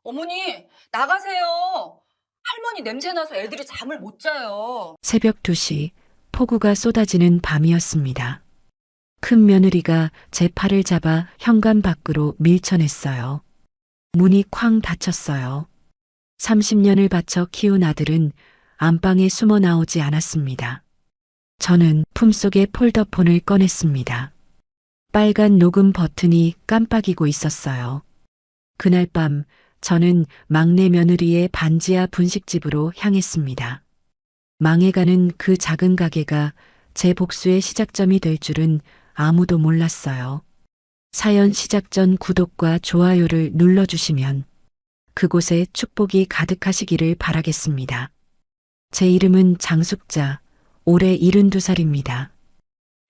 어머니, 나가세요. 할머니 냄새나서 애들이 잠을 못 자요. 새벽 2시 폭우가 쏟아지는 밤이었습니다. 큰 며느리가 제 팔을 잡아 현관 밖으로 밀쳐냈어요. 문이 쾅 닫혔어요. 30년을 바쳐 키운 아들은 안방에 숨어 나오지 않았습니다. 저는 품속에 폴더폰을 꺼냈습니다. 빨간 녹음 버튼이 깜빡이고 있었어요. 그날 밤 저는 막내 며느리의 반지하 분식집으로 향했습니다. 망해가는 그 작은 가게가 제 복수의 시작점이 될 줄은 아무도 몰랐어요. 사연 시작 전 구독과 좋아요를 눌러주시면 그곳에 축복이 가득하시기를 바라겠습니다. 제 이름은 장숙자, 올해 72살입니다.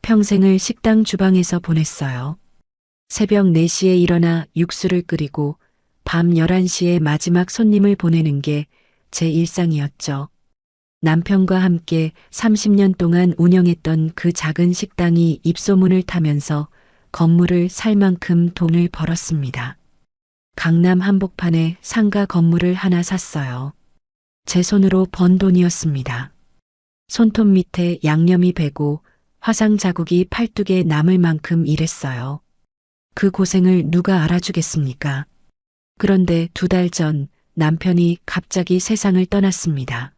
평생을 식당 주방에서 보냈어요. 새벽 4시에 일어나 육수를 끓이고 밤 11시에 마지막 손님을 보내는 게 제 일상이었죠. 남편과 함께 30년 동안 운영했던 그 작은 식당이 입소문을 타면서 건물을 살 만큼 돈을 벌었습니다. 강남 한복판에 상가 건물을 하나 샀어요. 제 손으로 번 돈이었습니다. 손톱 밑에 양념이 배고 화상 자국이 팔뚝에 남을 만큼 일했어요. 그 고생을 누가 알아주겠습니까? 그런데 2달 전 남편이 갑자기 세상을 떠났습니다.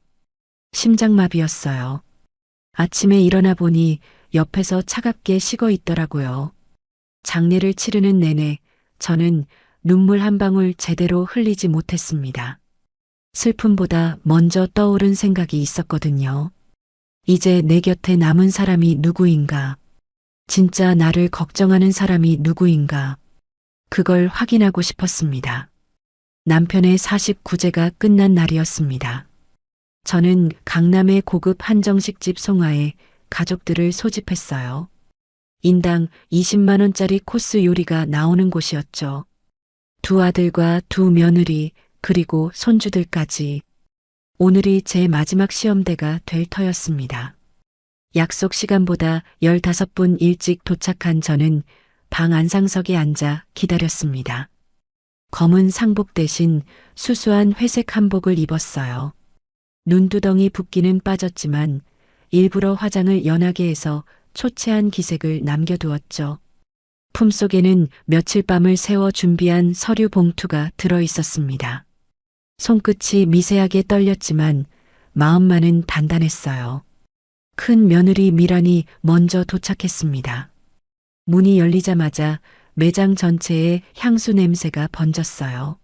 심장마비였어요. 아침에 일어나 보니 옆에서 차갑게 식어 있더라고요. 장례를 치르는 내내 저는 눈물 한 방울 제대로 흘리지 못했습니다. 슬픔보다 먼저 떠오른 생각이 있었거든요. 이제 내 곁에 남은 사람이 누구인가? 진짜 나를 걱정하는 사람이 누구인가? 그걸 확인하고 싶었습니다. 남편의 49제가 끝난 날이었습니다. 저는 강남의 고급 한정식집 송화에 가족들을 소집했어요. 인당 20만 원짜리 코스 요리가 나오는 곳이었죠. 2 아들과 2 며느리 그리고 손주들까지. 오늘이 제 마지막 시험대가 될 터였습니다. 약속 시간보다 15분 일찍 도착한 저는 방 안상석에 앉아 기다렸습니다. 검은 상복 대신 수수한 회색 한복을 입었어요. 눈두덩이 붓기는 빠졌지만 일부러 화장을 연하게 해서 초췌한 기색을 남겨두었죠. 품속에는 며칠 밤을 새워 준비한 서류 봉투가 들어 있었습니다. 손끝이 미세하게 떨렸지만 마음만은 단단했어요. 큰 며느리 미란이 먼저 도착했습니다. 문이 열리자마자 매장 전체에 향수 냄새가 번졌어요.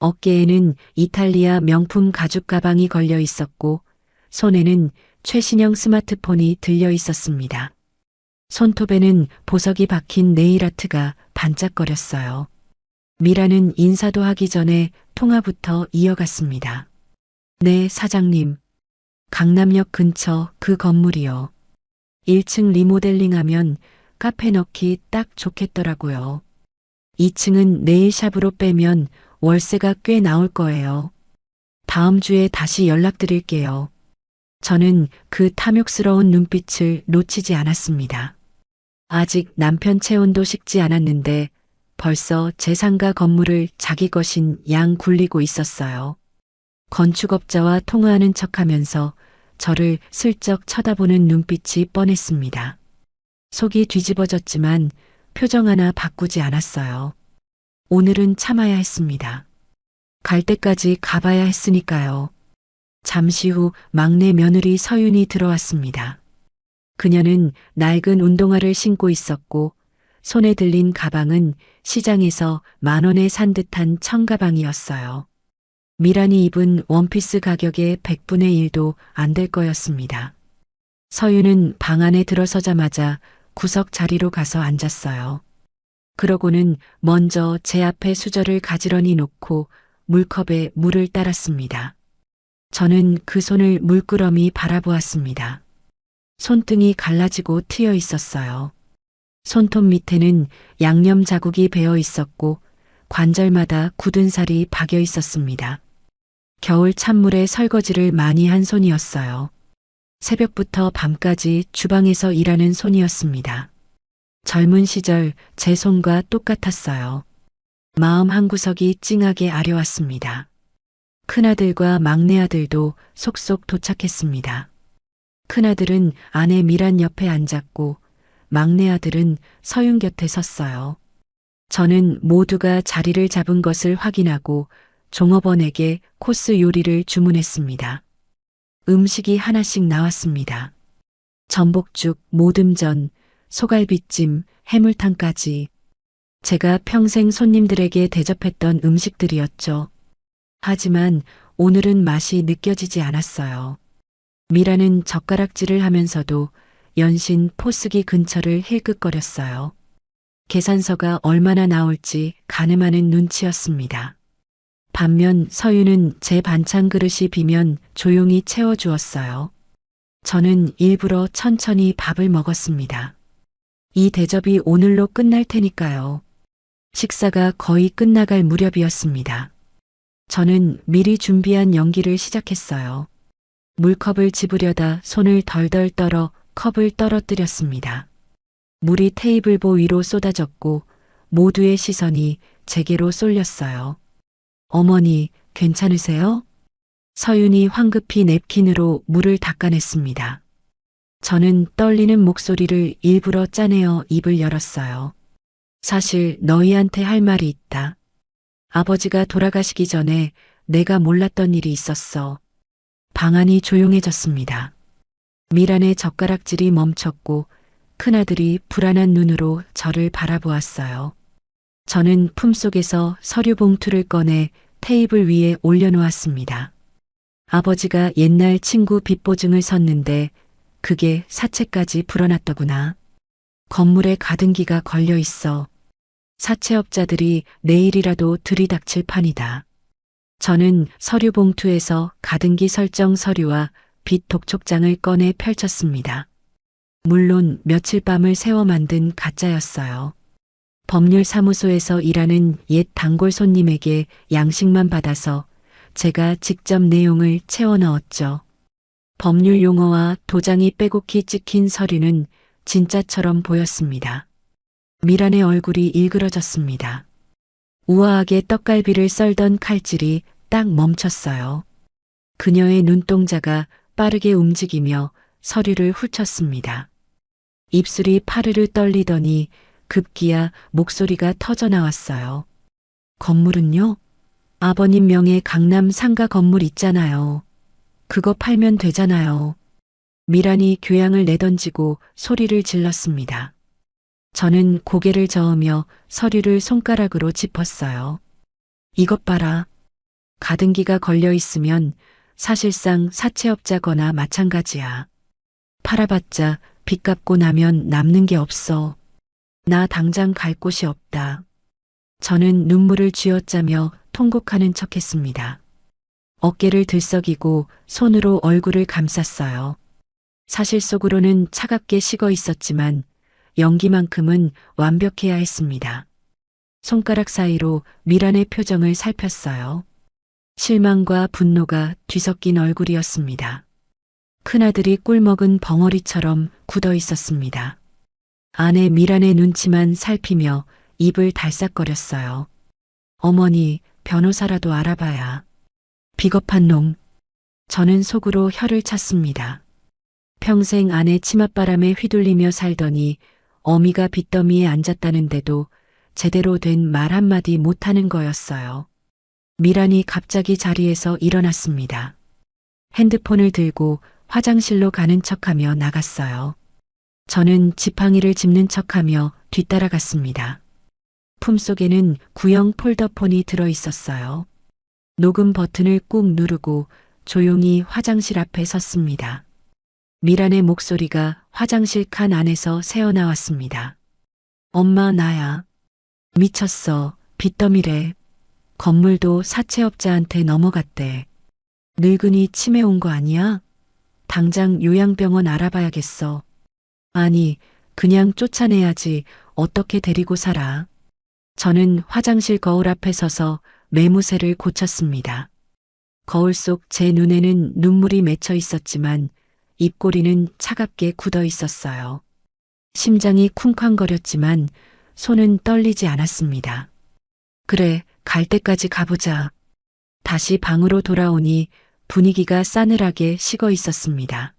어깨에는 이탈리아 명품 가죽 가방이 걸려 있었고 손에는 최신형 스마트폰이 들려 있었습니다. 손톱에는 보석이 박힌 네일아트가 반짝거렸어요. 미라는 인사도 하기 전에 통화부터 이어갔습니다. 네, 사장님. 강남역 근처 그 건물이요. 1층 리모델링하면 카페 넣기 딱 좋겠더라고요. 2층은 네일샵으로 빼면 월세가 꽤 나올 거예요. 다음 주에 다시 연락드릴게요. 저는 그 탐욕스러운 눈빛을 놓치지 않았습니다. 아직 남편 체온도 식지 않았는데 벌써 제 상가 건물을 자기 것인 양 굴리고 있었어요. 건축업자와 통화하는 척하면서 저를 슬쩍 쳐다보는 눈빛이 뻔했습니다. 속이 뒤집어졌지만 표정 하나 바꾸지 않았어요. 오늘은 참아야 했습니다. 갈 때까지 가봐야 했으니까요. 잠시 후 막내 며느리 서윤이 들어왔습니다. 그녀는 낡은 운동화를 신고 있었고 손에 들린 가방은 시장에서 10,000원에 산 듯한 청가방이었어요. 미란이 입은 원피스 가격의 100분의 1도 안 될 거였습니다. 서윤은 방 안에 들어서자마자 구석 자리로 가서 앉았어요. 그러고는 먼저 제 앞에 수저를 가지런히 놓고 물컵에 물을 따랐습니다. 저는 그 손을 물끄러미 바라보았습니다. 손등이 갈라지고 트여 있었어요. 손톱 밑에는 양념 자국이 배어 있었고 관절마다 굳은 살이 박여 있었습니다. 겨울 찬물에 설거지를 많이 한 손이었어요. 새벽부터 밤까지 주방에서 일하는 손이었습니다. 젊은 시절 제 손과 똑같았어요. 마음 한구석이 찡하게 아려왔습니다. 큰아들과 막내아들도 속속 도착했습니다. 큰아들은 아내 미란 옆에 앉았고 막내아들은 서윤 곁에 섰어요. 저는 모두가 자리를 잡은 것을 확인하고 종업원에게 코스 요리를 주문했습니다. 음식이 하나씩 나왔습니다. 전복죽, 모듬전, 소갈비찜, 해물탕까지. 제가 평생 손님들에게 대접했던 음식들이었죠. 하지만 오늘은 맛이 느껴지지 않았어요. 미라는 젓가락질을 하면서도 연신 포스기 근처를 힐끗거렸어요. 계산서가 얼마나 나올지 가늠하는 눈치였습니다. 반면 서윤은 제 반찬 그릇이 비면 조용히 채워주었어요. 저는 일부러 천천히 밥을 먹었습니다. 이 대접이 오늘로 끝날 테니까요. 식사가 거의 끝나갈 무렵이었습니다. 저는 미리 준비한 연기를 시작했어요. 물컵을 집으려다 손을 덜덜 떨어 컵을 떨어뜨렸습니다. 물이 테이블보 위로 쏟아졌고 모두의 시선이 제게로 쏠렸어요. 어머니, 괜찮으세요? 서윤이 황급히 냅킨으로 물을 닦아냈습니다. 저는 떨리는 목소리를 일부러 짜내어 입을 열었어요. 사실 너희한테 할 말이 있다. 아버지가 돌아가시기 전에 내가 몰랐던 일이 있었어. 방안이 조용해졌습니다. 미란의 젓가락질이 멈췄고 큰아들이 불안한 눈으로 저를 바라보았어요. 저는 품속에서 서류 봉투를 꺼내 테이블 위에 올려놓았습니다. 아버지가 옛날 친구 빚보증을 섰는데 그게 사채까지 불어났더구나. 건물에 가등기가 걸려 있어. 사채업자들이 내일이라도 들이닥칠 판이다. 저는 서류 봉투에서 가등기 설정 서류와 빚 독촉장을 꺼내 펼쳤습니다. 물론 며칠 밤을 새워 만든 가짜였어요. 법률사무소에서 일하는 옛 단골 손님에게 양식만 받아서 제가 직접 내용을 채워 넣었죠. 법률 용어와 도장이 빼곡히 찍힌 서류는 진짜처럼 보였습니다. 미란의 얼굴이 일그러졌습니다. 우아하게 떡갈비를 썰던 칼질이 딱 멈췄어요. 그녀의 눈동자가 빠르게 움직이며 서류를 훑쳤습니다. 입술이 파르르 떨리더니 급기야 목소리가 터져나왔어요. 건물은요? 아버님 명의 강남 상가 건물 있잖아요. 그거 팔면 되잖아요. 미란이 교양을 내던지고 소리를 질렀습니다. 저는 고개를 저으며 서류를 손가락으로 짚었어요. 이것 봐라. 가등기가 걸려 있으면 사실상 사채업자거나 마찬가지야. 팔아봤자 빚 갚고 나면 남는 게 없어. 나 당장 갈 곳이 없다. 저는 눈물을 쥐어짜며 통곡하는 척했습니다. 어깨를 들썩이고 손으로 얼굴을 감쌌어요. 사실 속으로는 차갑게 식어 있었지만 연기만큼은 완벽해야 했습니다. 손가락 사이로 미란의 표정을 살폈어요. 실망과 분노가 뒤섞인 얼굴이었습니다. 큰아들이 꿀먹은 벙어리처럼 굳어 있었습니다. 아내 미란의 눈치만 살피며 입을 달싹거렸어요. 어머니, 변호사라도 알아봐야. 비겁한 놈. 저는 속으로 혀를 찼습니다. 평생 아내 치맛바람에 휘둘리며 살더니 어미가 빚더미에 앉았다는데도 제대로 된 말 한마디 못하는 거였어요. 미란이 갑자기 자리에서 일어났습니다. 핸드폰을 들고 화장실로 가는 척하며 나갔어요. 저는 지팡이를 짚는 척하며 뒤따라갔습니다. 품속에는 구형 폴더폰이 들어 있었어요. 녹음 버튼을 꾹 누르고 조용히 화장실 앞에 섰습니다. 미란의 목소리가 화장실 칸 안에서 새어나왔습니다. 엄마, 나야. 미쳤어. 빚더미래. 건물도 사채업자한테 넘어갔대. 늙은이 치매 온 거 아니야? 당장 요양병원 알아봐야겠어. 아니, 그냥 쫓아내야지. 어떻게 데리고 살아. 저는 화장실 거울 앞에 서서 매무새를 고쳤습니다. 거울 속 제 눈에는 눈물이 맺혀 있었지만 입꼬리는 차갑게 굳어 있었어요. 심장이 쿵쾅거렸지만 손은 떨리지 않았습니다. 그래, 갈 때까지 가보자. 다시 방으로 돌아오니 분위기가 싸늘하게 식어 있었습니다.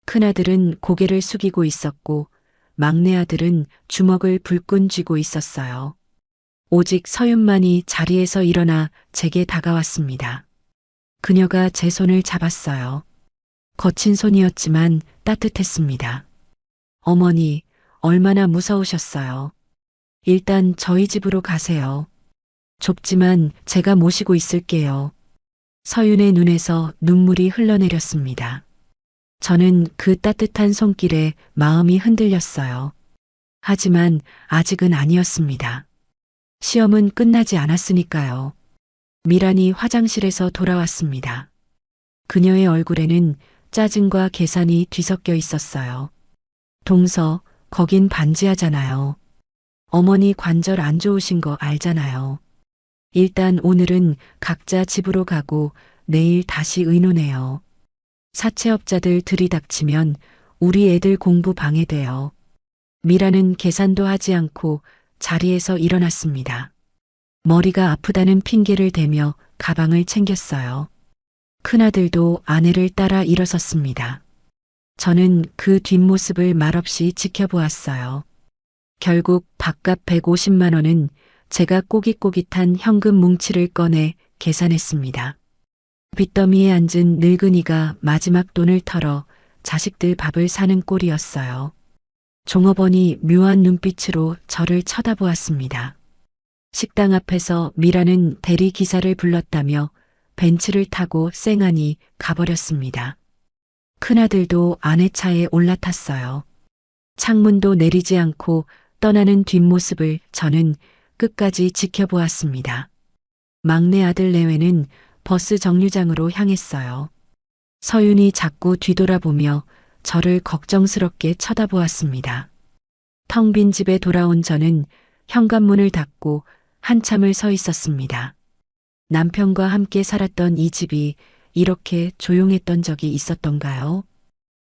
큰아들은 고개를 숙이고 있었고 막내 아들은 주먹을 불끈 쥐고 있었어요. 오직 서윤만이 자리에서 일어나 제게 다가왔습니다. 그녀가 제 손을 잡았어요. 거친 손이었지만 따뜻했습니다. 어머니, 얼마나 무서우셨어요. 일단 저희 집으로 가세요. 좁지만 제가 모시고 있을게요. 서윤의 눈에서 눈물이 흘러내렸습니다. 저는 그 따뜻한 손길에 마음이 흔들렸어요. 하지만 아직은 아니었습니다. 시험은 끝나지 않았으니까요. 미란이 화장실에서 돌아왔습니다. 그녀의 얼굴에는 짜증과 계산이 뒤섞여 있었어요. 동서, 거긴 반지하잖아요. 어머니 관절 안 좋으신 거 알잖아요. 일단 오늘은 각자 집으로 가고 내일 다시 의논해요. 사채업자들 들이닥치면 우리 애들 공부 방해돼요. 미라는 계산도 하지 않고 자리에서 일어났습니다. 머리가 아프다는 핑계를 대며 가방을 챙겼어요. 큰아들도 아내를 따라 일어섰습니다. 저는 그 뒷모습을 말없이 지켜보았어요. 결국 밥값 150만 원은 제가 꼬깃꼬깃한 현금 뭉치를 꺼내 계산했습니다. 빚더미에 앉은 늙은이가 마지막 돈을 털어 자식들 밥을 사는 꼴이었어요. 종업원이 묘한 눈빛으로 저를 쳐다보았습니다. 식당 앞에서 미라는 대리기사를 불렀다며 벤츠를 타고 쌩하니 가버렸습니다. 큰아들도 아내 차에 올라탔어요. 창문도 내리지 않고 떠나는 뒷모습을 저는 끝까지 지켜보았습니다. 막내 아들 내외는 버스 정류장으로 향했어요. 서윤이 자꾸 뒤돌아보며 저를 걱정스럽게 쳐다보았습니다. 텅 빈 집에 돌아온 저는 현관문을 닫고 한참을 서 있었습니다. 남편과 함께 살았던 이 집이 이렇게 조용했던 적이 있었던가요?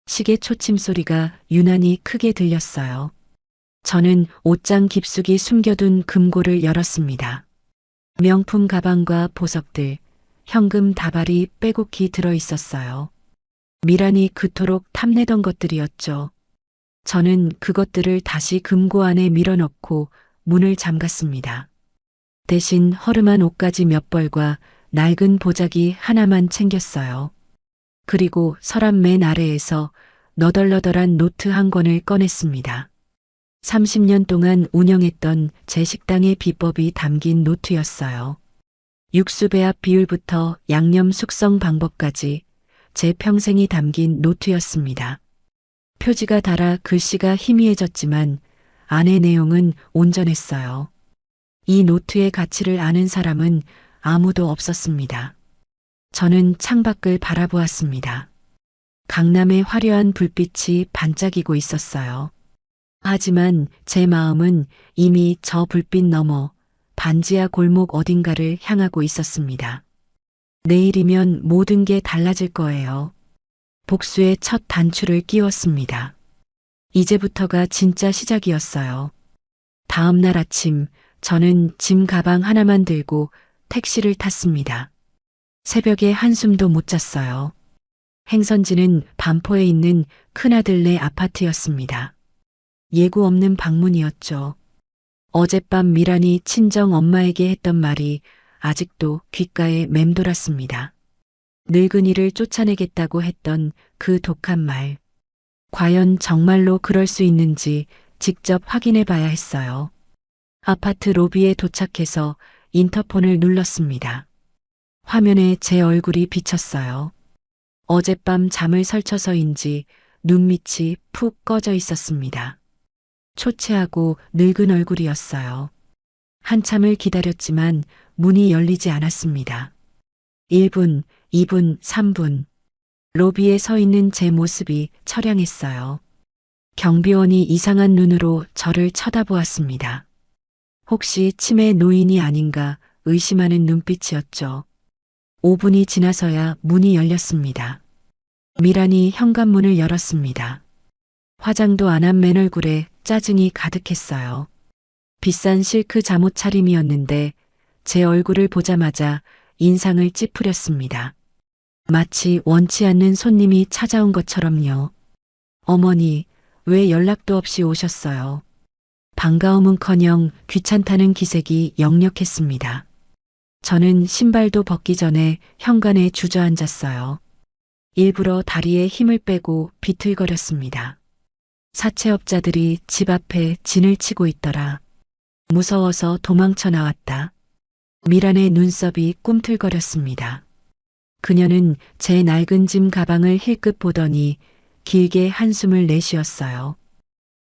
시계 초침 소리가 유난히 크게 들렸어요. 저는 옷장 깊숙이 숨겨둔 금고를 열었습니다. 명품 가방과 보석들, 현금 다발이 빼곡히 들어 있었어요. 미란이 그토록 탐내던 것들이었죠. 저는 그것들을 다시 금고 안에 밀어넣고 문을 잠갔습니다. 대신 허름한 옷가지 몇 벌과 낡은 보자기 하나만 챙겼어요. 그리고 서랍 맨 아래에서 너덜너덜한 노트 한 권을 꺼냈습니다. 30년 동안 운영했던 제 식당의 비법이 담긴 노트였어요. 육수 배합 비율부터 양념 숙성 방법까지 제 평생이 담긴 노트였습니다. 표지가 닳아 글씨가 희미해졌지만 안의 내용은 온전했어요. 이 노트의 가치를 아는 사람은 아무도 없었습니다. 저는 창밖을 바라보았습니다. 강남의 화려한 불빛이 반짝이고 있었어요. 하지만 제 마음은 이미 저 불빛 너머 반지하 골목 어딘가를 향하고 있었습니다. 내일이면 모든 게 달라질 거예요. 복수의 첫 단추를 끼웠습니다. 이제부터가 진짜 시작이었어요. 다음 날 아침 저는 짐 가방 하나만 들고 택시를 탔습니다. 새벽에 한숨도 못 잤어요. 행선지는 반포에 있는 큰아들네 아파트였습니다. 예고 없는 방문이었죠. 어젯밤 미란이 친정 엄마에게 했던 말이 아직도 귓가에 맴돌았습니다. 늙은이를 쫓아내겠다고 했던 그 독한 말. 과연 정말로 그럴 수 있는지 직접 확인해 봐야 했어요. 아파트 로비에 도착해서 인터폰을 눌렀습니다. 화면에 제 얼굴이 비쳤어요. 어젯밤 잠을 설쳐서인지 눈밑이 푹 꺼져 있었습니다. 초췌하고 늙은 얼굴이었어요. 한참을 기다렸지만 문이 열리지 않았습니다. 1분, 2분, 3분. 로비에 서 있는 제 모습이 처량했어요. 경비원이 이상한 눈으로 저를 쳐다보았습니다. 혹시 치매 노인이 아닌가 의심하는 눈빛이었죠. 5분이 지나서야 문이 열렸습니다. 미란이 현관문을 열었습니다. 화장도 안 한 맨 얼굴에 짜증이 가득했어요. 비싼 실크 잠옷 차림이었는데 제 얼굴을 보자마자 인상을 찌푸렸습니다. 마치 원치 않는 손님이 찾아온 것처럼요. 어머니, 왜 연락도 없이 오셨어요? 반가움은커녕 귀찮다는 기색이 역력했습니다. 저는 신발도 벗기 전에 현관에 주저앉았어요. 일부러 다리에 힘을 빼고 비틀거렸습니다. 사채업자들이 집 앞에 진을 치고 있더라. 무서워서 도망쳐 나왔다. 미란의 눈썹이 꿈틀거렸습니다. 그녀는 제 낡은 짐 가방을 힐끗 보더니 길게 한숨을 내쉬었어요.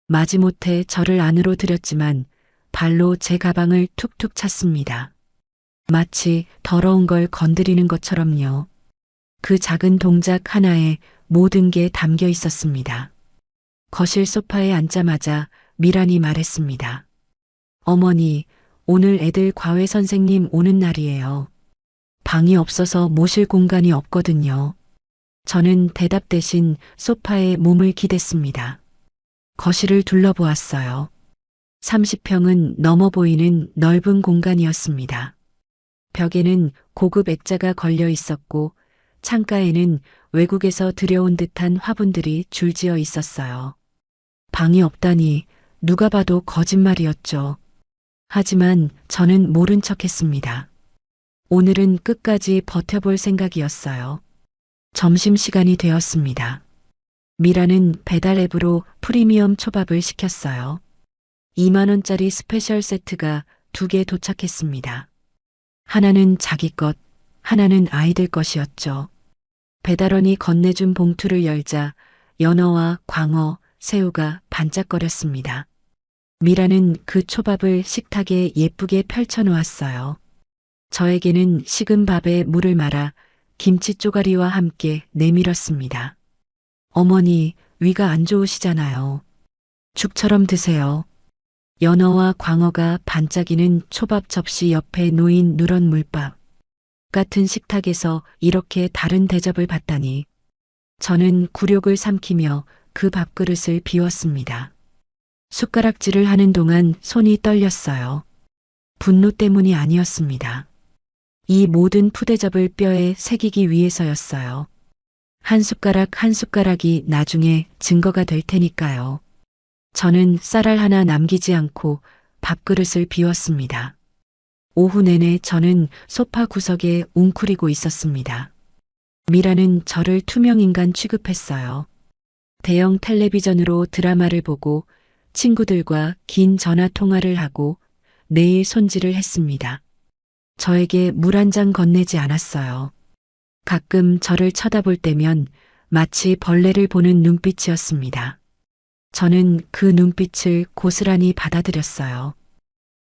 마지못해 저를 안으로 들였지만 발로 제 가방을 툭툭 찼습니다. 마치 더러운 걸 건드리는 것처럼요. 그 작은 동작 하나에 모든 게 담겨 있었습니다. 거실 소파에 앉자마자 미란이 말했습니다. 어머니, 오늘 애들 과외 선생님 오는 날이에요. 방이 없어서 모실 공간이 없거든요. 저는 대답 대신 소파에 몸을 기댔습니다. 거실을 둘러보았어요. 30평은 넘어 보이는 넓은 공간이었습니다. 벽에는 고급 액자가 걸려 있었고 창가에는 외국에서 들여온 듯한 화분들이 줄지어 있었어요. 방이 없다니 누가 봐도 거짓말이었죠. 하지만 저는 모른 척했습니다. 오늘은 끝까지 버텨볼 생각이었어요. 점심시간이 되었습니다. 미라는 배달 앱으로 프리미엄 초밥을 시켰어요. 2만 원짜리 스페셜 세트가 2개 도착했습니다. 하나는 자기 것, 하나는 아이들 것이었죠. 배달원이 건네준 봉투를 열자 연어와 광어, 새우가 반짝거렸습니다. 미라는 그 초밥을 식탁에 예쁘게 펼쳐놓았어요. 저에게는 식은 밥에 물을 말아 김치 쪼가리와 함께 내밀었습니다. 어머니, 위가 안 좋으시잖아요. 죽처럼 드세요. 연어와 광어가 반짝이는 초밥 접시 옆에 놓인 누런 물밥. 같은 식탁에서 이렇게 다른 대접을 받다니. 저는 굴욕을 삼키며 그 밥그릇을 비웠습니다. 숟가락질을 하는 동안 손이 떨렸어요. 분노 때문이 아니었습니다. 이 모든 푸대접을 뼈에 새기기 위해서였어요. 한 숟가락 한 숟가락이 나중에 증거가 될 테니까요. 저는 쌀알 하나 남기지 않고 밥그릇을 비웠습니다. 오후 내내 저는 소파 구석에 웅크리고 있었습니다. 미라는 저를 투명인간 취급했어요. 대형 텔레비전으로 드라마를 보고 친구들과 긴 전화 통화를 하고 내일 손질을 했습니다. 저에게 물 한 잔 건네지 않았어요. 가끔 저를 쳐다볼 때면 마치 벌레를 보는 눈빛이었습니다. 저는 그 눈빛을 고스란히 받아들였어요.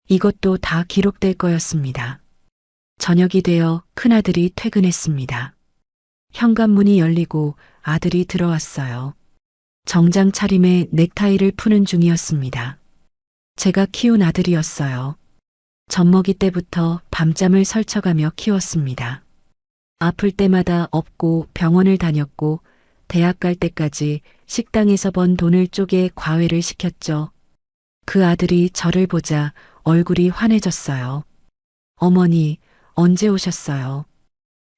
이것도 다 기록될 거였습니다. 저녁이 되어 큰아들이 퇴근했습니다. 현관문이 열리고 아들이 들어왔어요. 정장 차림에 넥타이를 푸는 중이었습니다. 제가 키운 아들이었어요. 젖먹이 때부터 밤잠을 설쳐가며 키웠습니다. 아플 때마다 업고 병원을 다녔고 대학 갈 때까지 식당에서 번 돈을 쪼개 과외를 시켰죠. 그 아들이 저를 보자 얼굴이 환해졌어요. 어머니, 언제 오셨어요?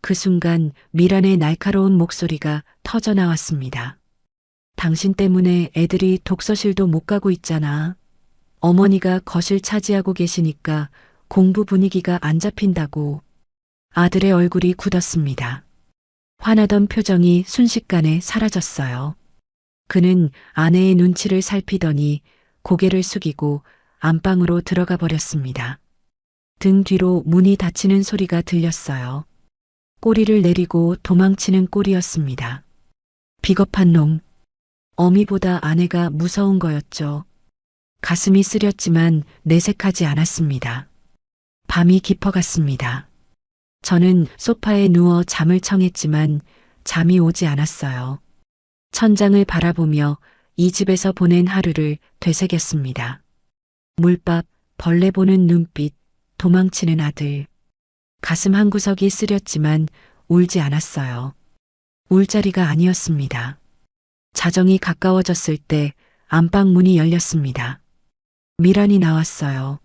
그 순간 미란의 날카로운 목소리가 터져 나왔습니다. 당신 때문에 애들이 독서실도 못 가고 있잖아. 어머니가 거실 차지하고 계시니까 공부 분위기가 안 잡힌다고. 아들의 얼굴이 굳었습니다. 화나던 표정이 순식간에 사라졌어요. 그는 아내의 눈치를 살피더니 고개를 숙이고 안방으로 들어가 버렸습니다. 등 뒤로 문이 닫히는 소리가 들렸어요. 꼬리를 내리고 도망치는 꼴이었습니다. 비겁한 놈. 어미보다 아내가 무서운 거였죠. 가슴이 쓰렸지만 내색하지 않았습니다. 밤이 깊어갔습니다. 저는 소파에 누워 잠을 청했지만 잠이 오지 않았어요. 천장을 바라보며 이 집에서 보낸 하루를 되새겼습니다. 물밥, 벌레 보는 눈빛, 도망치는 아들. 가슴 한구석이 쓰렸지만 울지 않았어요. 울 자리가 아니었습니다. 자정이 가까워졌을 때 안방 문이 열렸습니다. 미란이 나왔어요.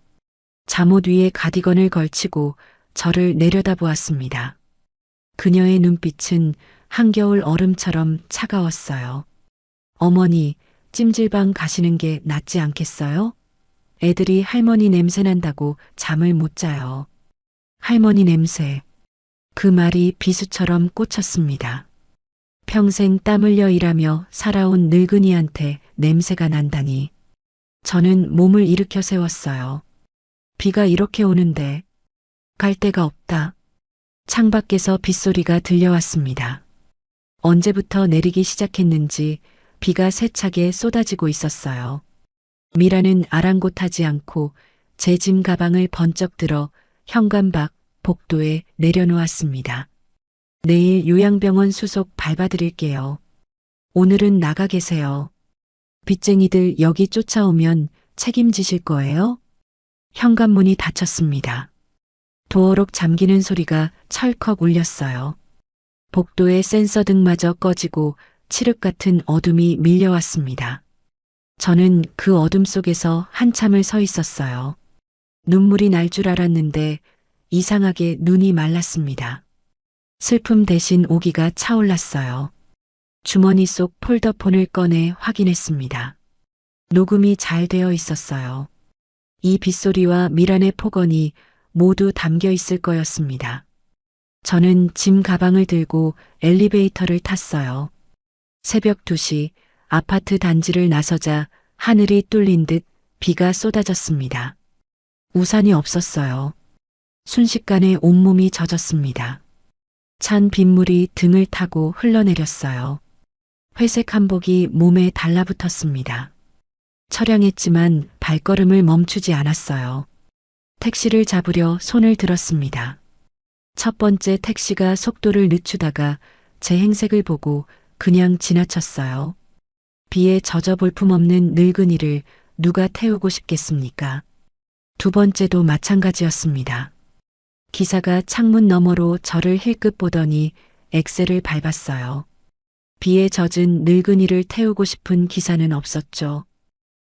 잠옷 위에 가디건을 걸치고 저를 내려다보았습니다. 그녀의 눈빛은 한겨울 얼음처럼 차가웠어요. 어머니, 찜질방 가시는 게 낫지 않겠어요? 애들이 할머니 냄새 난다고 잠을 못 자요. 할머니 냄새. 그 말이 비수처럼 꽂혔습니다. 평생 땀 흘려 일하며 살아온 늙은이한테 냄새가 난다니. 저는 몸을 일으켜 세웠어요. 비가 이렇게 오는데 갈 데가 없다. 창밖에서 빗소리가 들려왔습니다. 언제부터 내리기 시작했는지 비가 세차게 쏟아지고 있었어요. 미라는 아랑곳하지 않고 제 짐 가방을 번쩍 들어 현관 밖 복도에 내려놓았습니다. 내일 요양병원 수속 밟아드릴게요. 오늘은 나가 계세요. 빚쟁이들 여기 쫓아오면 책임지실 거예요? 현관문이 닫혔습니다. 도어록 잠기는 소리가 철컥 울렸어요. 복도의 센서등마저 꺼지고 칠흑 같은 어둠이 밀려왔습니다. 저는 그 어둠 속에서 한참을 서 있었어요. 눈물이 날 줄 알았는데 이상하게 눈이 말랐습니다. 슬픔 대신 오기가 차올랐어요. 주머니 속 폴더폰을 꺼내 확인했습니다. 녹음이 잘 되어 있었어요. 이 빗소리와 미란의 폭언이 모두 담겨 있을 거였습니다. 저는 짐 가방을 들고 엘리베이터를 탔어요. 새벽 2시 아파트 단지를 나서자 하늘이 뚫린 듯 비가 쏟아졌습니다. 우산이 없었어요. 순식간에 온몸이 젖었습니다. 찬 빗물이 등을 타고 흘러내렸어요. 회색 한복이 몸에 달라붙었습니다. 처량했지만 발걸음을 멈추지 않았어요. 택시를 잡으려 손을 들었습니다. 첫 번째 택시가 속도를 늦추다가 제 행색을 보고 그냥 지나쳤어요. 비에 젖어 볼품없는 늙은이를 누가 태우고 싶겠습니까? 두 번째도 마찬가지였습니다. 기사가 창문 너머로 저를 힐끗 보더니 엑셀을 밟았어요. 비에 젖은 늙은이를 태우고 싶은 기사는 없었죠.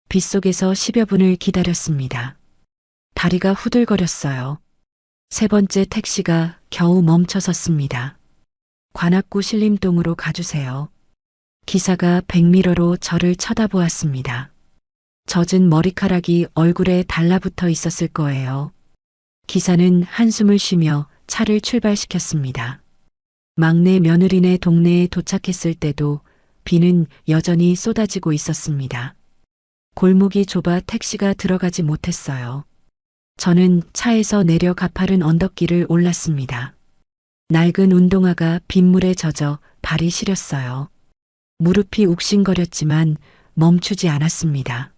빗속에서 10여 분을 기다렸습니다. 다리가 후들거렸어요. 세 번째 택시가 겨우 멈춰섰습니다. 관악구 신림동으로 가주세요. 기사가 백미러로 저를 쳐다보았습니다. 젖은 머리카락이 얼굴에 달라붙어 있었을 거예요. 기사는 한숨을 쉬며 차를 출발시켰습니다. 막내 며느리네 동네에 도착했을 때도 비는 여전히 쏟아지고 있었습니다. 골목이 좁아 택시가 들어가지 못했어요. 저는 차에서 내려 가파른 언덕길을 올랐습니다. 낡은 운동화가 빗물에 젖어 발이 시렸어요. 무릎이 욱신거렸지만 멈추지 않았습니다.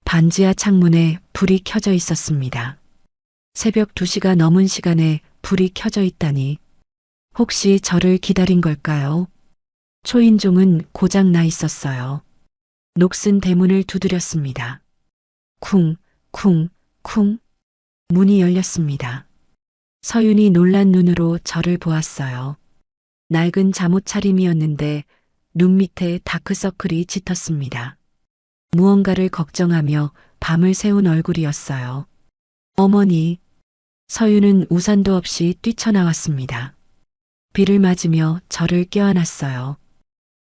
반지하 창문에 불이 켜져 있었습니다. 새벽 2시가 넘은 시간에 불이 켜져 있다니. 혹시 저를 기다린 걸까요? 초인종은 고장 나 있었어요. 녹슨 대문을 두드렸습니다. 쿵, 쿵, 쿵. 문이 열렸습니다. 서윤이 놀란 눈으로 저를 보았어요. 낡은 잠옷 차림이었는데 눈 밑에 다크서클이 짙었습니다. 무언가를 걱정하며 밤을 새운 얼굴이었어요. 어머니. 서윤은 우산도 없이 뛰쳐나왔습니다. 비를 맞으며 저를 껴안았어요.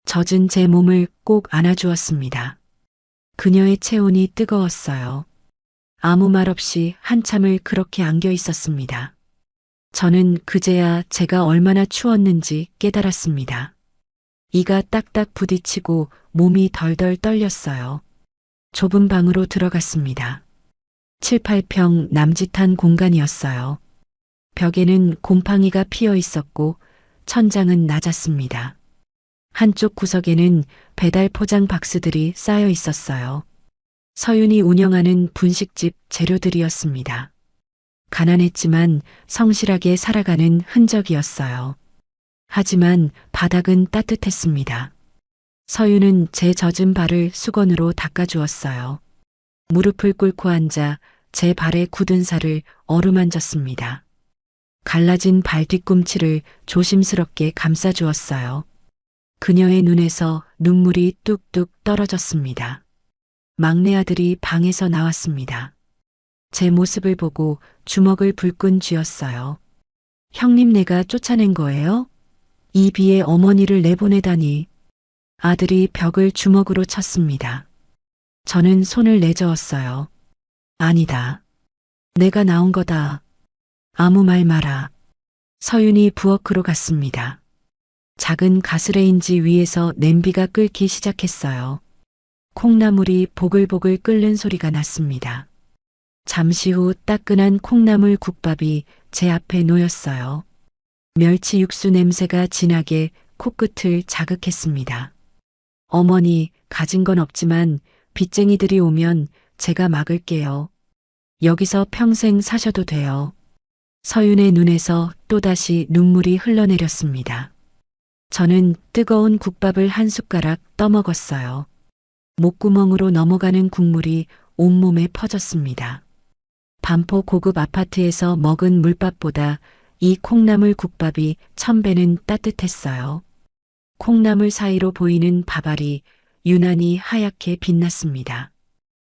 젖은 제 몸을 꼭 안아주었습니다. 그녀의 체온이 뜨거웠어요. 아무 말 없이 한참을 그렇게 안겨 있었습니다. 저는 그제야 제가 얼마나 추웠는지 깨달았습니다. 이가 딱딱 부딪히고 몸이 덜덜 떨렸어요. 좁은 방으로 들어갔습니다. 7, 8평 남짓한 공간이었어요. 벽에는 곰팡이가 피어 있었고 천장은 낮았습니다. 한쪽 구석에는 배달 포장 박스들이 쌓여 있었어요. 서윤이 운영하는 분식집 재료들이었습니다. 가난했지만 성실하게 살아가는 흔적이었어요. 하지만 바닥은 따뜻했습니다. 서윤은 제 젖은 발을 수건으로 닦아주었어요. 무릎을 꿇고 앉아 제 발에 굳은 살을 어루만졌습니다. 갈라진 발 뒤꿈치를 조심스럽게 감싸주었어요. 그녀의 눈에서 눈물이 뚝뚝 떨어졌습니다. 막내 아들이 방에서 나왔습니다. 제 모습을 보고 주먹을 불끈 쥐었어요. 형님네가 쫓아낸 거예요? 이 비에 어머니를 내보내다니. 아들이 벽을 주먹으로 쳤습니다. 저는 손을 내저었어요. 아니다. 내가 나온 거다. 아무 말 마라. 서윤이 부엌으로 갔습니다. 작은 가스레인지 위에서 냄비가 끓기 시작했어요. 콩나물이 보글보글 끓는 소리가 났습니다. 잠시 후 따끈한 콩나물 국밥이 제 앞에 놓였어요. 멸치 육수 냄새가 진하게 코끝을 자극했습니다. 어머니, 가진 건 없지만 빚쟁이들이 오면 제가 막을게요. 여기서 평생 사셔도 돼요. 서윤의 눈에서 또다시 눈물이 흘러내렸습니다. 저는 뜨거운 국밥을 한 숟가락 떠먹었어요. 목구멍으로 넘어가는 국물이 온몸에 퍼졌습니다. 반포 고급 아파트에서 먹은 물밥보다 이 콩나물 국밥이 1000배는 따뜻했어요. 콩나물 사이로 보이는 밥알이 유난히 하얗게 빛났습니다.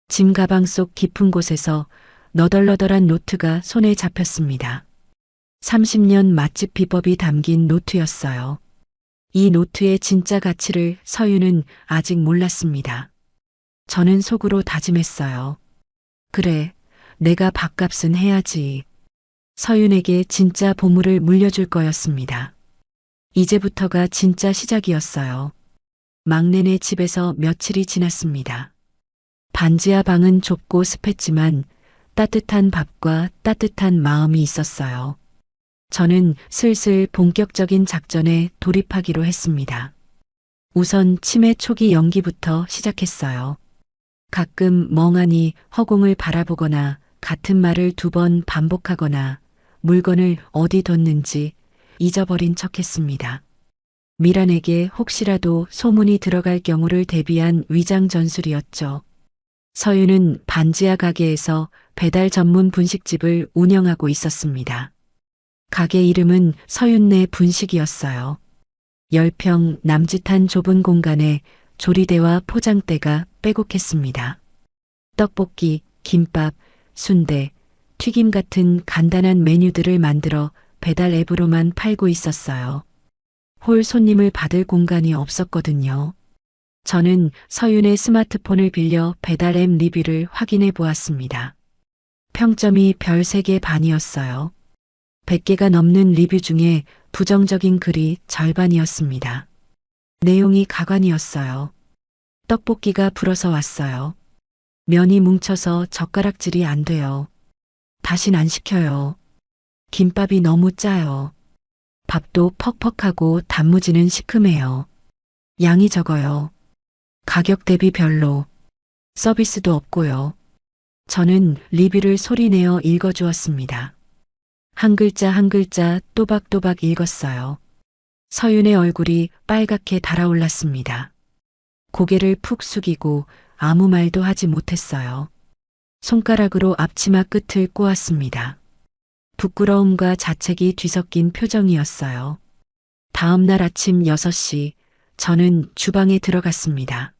짐 가방 속 깊은 곳에서 너덜너덜한 노트가 손에 잡혔습니다. 30년 맛집 비법이 담긴 노트였어요. 이 노트의 진짜 가치를 서윤은 아직 몰랐습니다. 저는 속으로 다짐했어요. 그래, 내가 밥값은 해야지. 서윤에게 진짜 보물을 물려줄 거였습니다. 이제부터가 진짜 시작이었어요. 막내네 집에서 며칠이 지났습니다. 반지하 방은 좁고 습했지만 따뜻한 밥과 따뜻한 마음이 있었어요. 저는 슬슬 본격적인 작전에 돌입하기로 했습니다. 우선 치매 초기 연기부터 시작했어요. 가끔 멍하니 허공을 바라보거나 같은 말을 2번 반복하거나 물건을 어디 뒀는지 잊어버린 척했습니다. 미란에게 혹시라도 소문이 들어갈 경우를 대비한 위장 전술이었죠. 서윤은 반지하 가게에서 배달 전문 분식집을 운영하고 있었습니다. 가게 이름은 서윤네 분식이었어요. 10평 남짓한 좁은 공간에 조리대와 포장대가 빼곡했습니다. 떡볶이, 김밥, 순대, 튀김 같은 간단한 메뉴들을 만들어 배달 앱으로만 팔고 있었어요. 홀 손님을 받을 공간이 없었거든요. 저는 서윤의 스마트폰을 빌려 배달 앱 리뷰를 확인해 보았습니다. 평점이 별 3개 반이었어요. 100개가 넘는 리뷰 중에 부정적인 글이 절반이었습니다. 내용이 가관이었어요. 떡볶이가 불어서 왔어요. 면이 뭉쳐서 젓가락질이 안 돼요. 다신 안 시켜요. 김밥이 너무 짜요. 밥도 퍽퍽하고 단무지는 시큼해요. 양이 적어요. 가격 대비 별로. 서비스도 없고요. 저는 리뷰를 소리내어 읽어주었습니다. 한 글자 한 글자 또박또박 읽었어요. 서윤의 얼굴이 빨갛게 달아올랐습니다. 고개를 푹 숙이고 아무 말도 하지 못했어요. 손가락으로 앞치마 끝을 꼬았습니다. 부끄러움과 자책이 뒤섞인 표정이었어요. 다음 날 아침 6시 저는 주방에 들어갔습니다.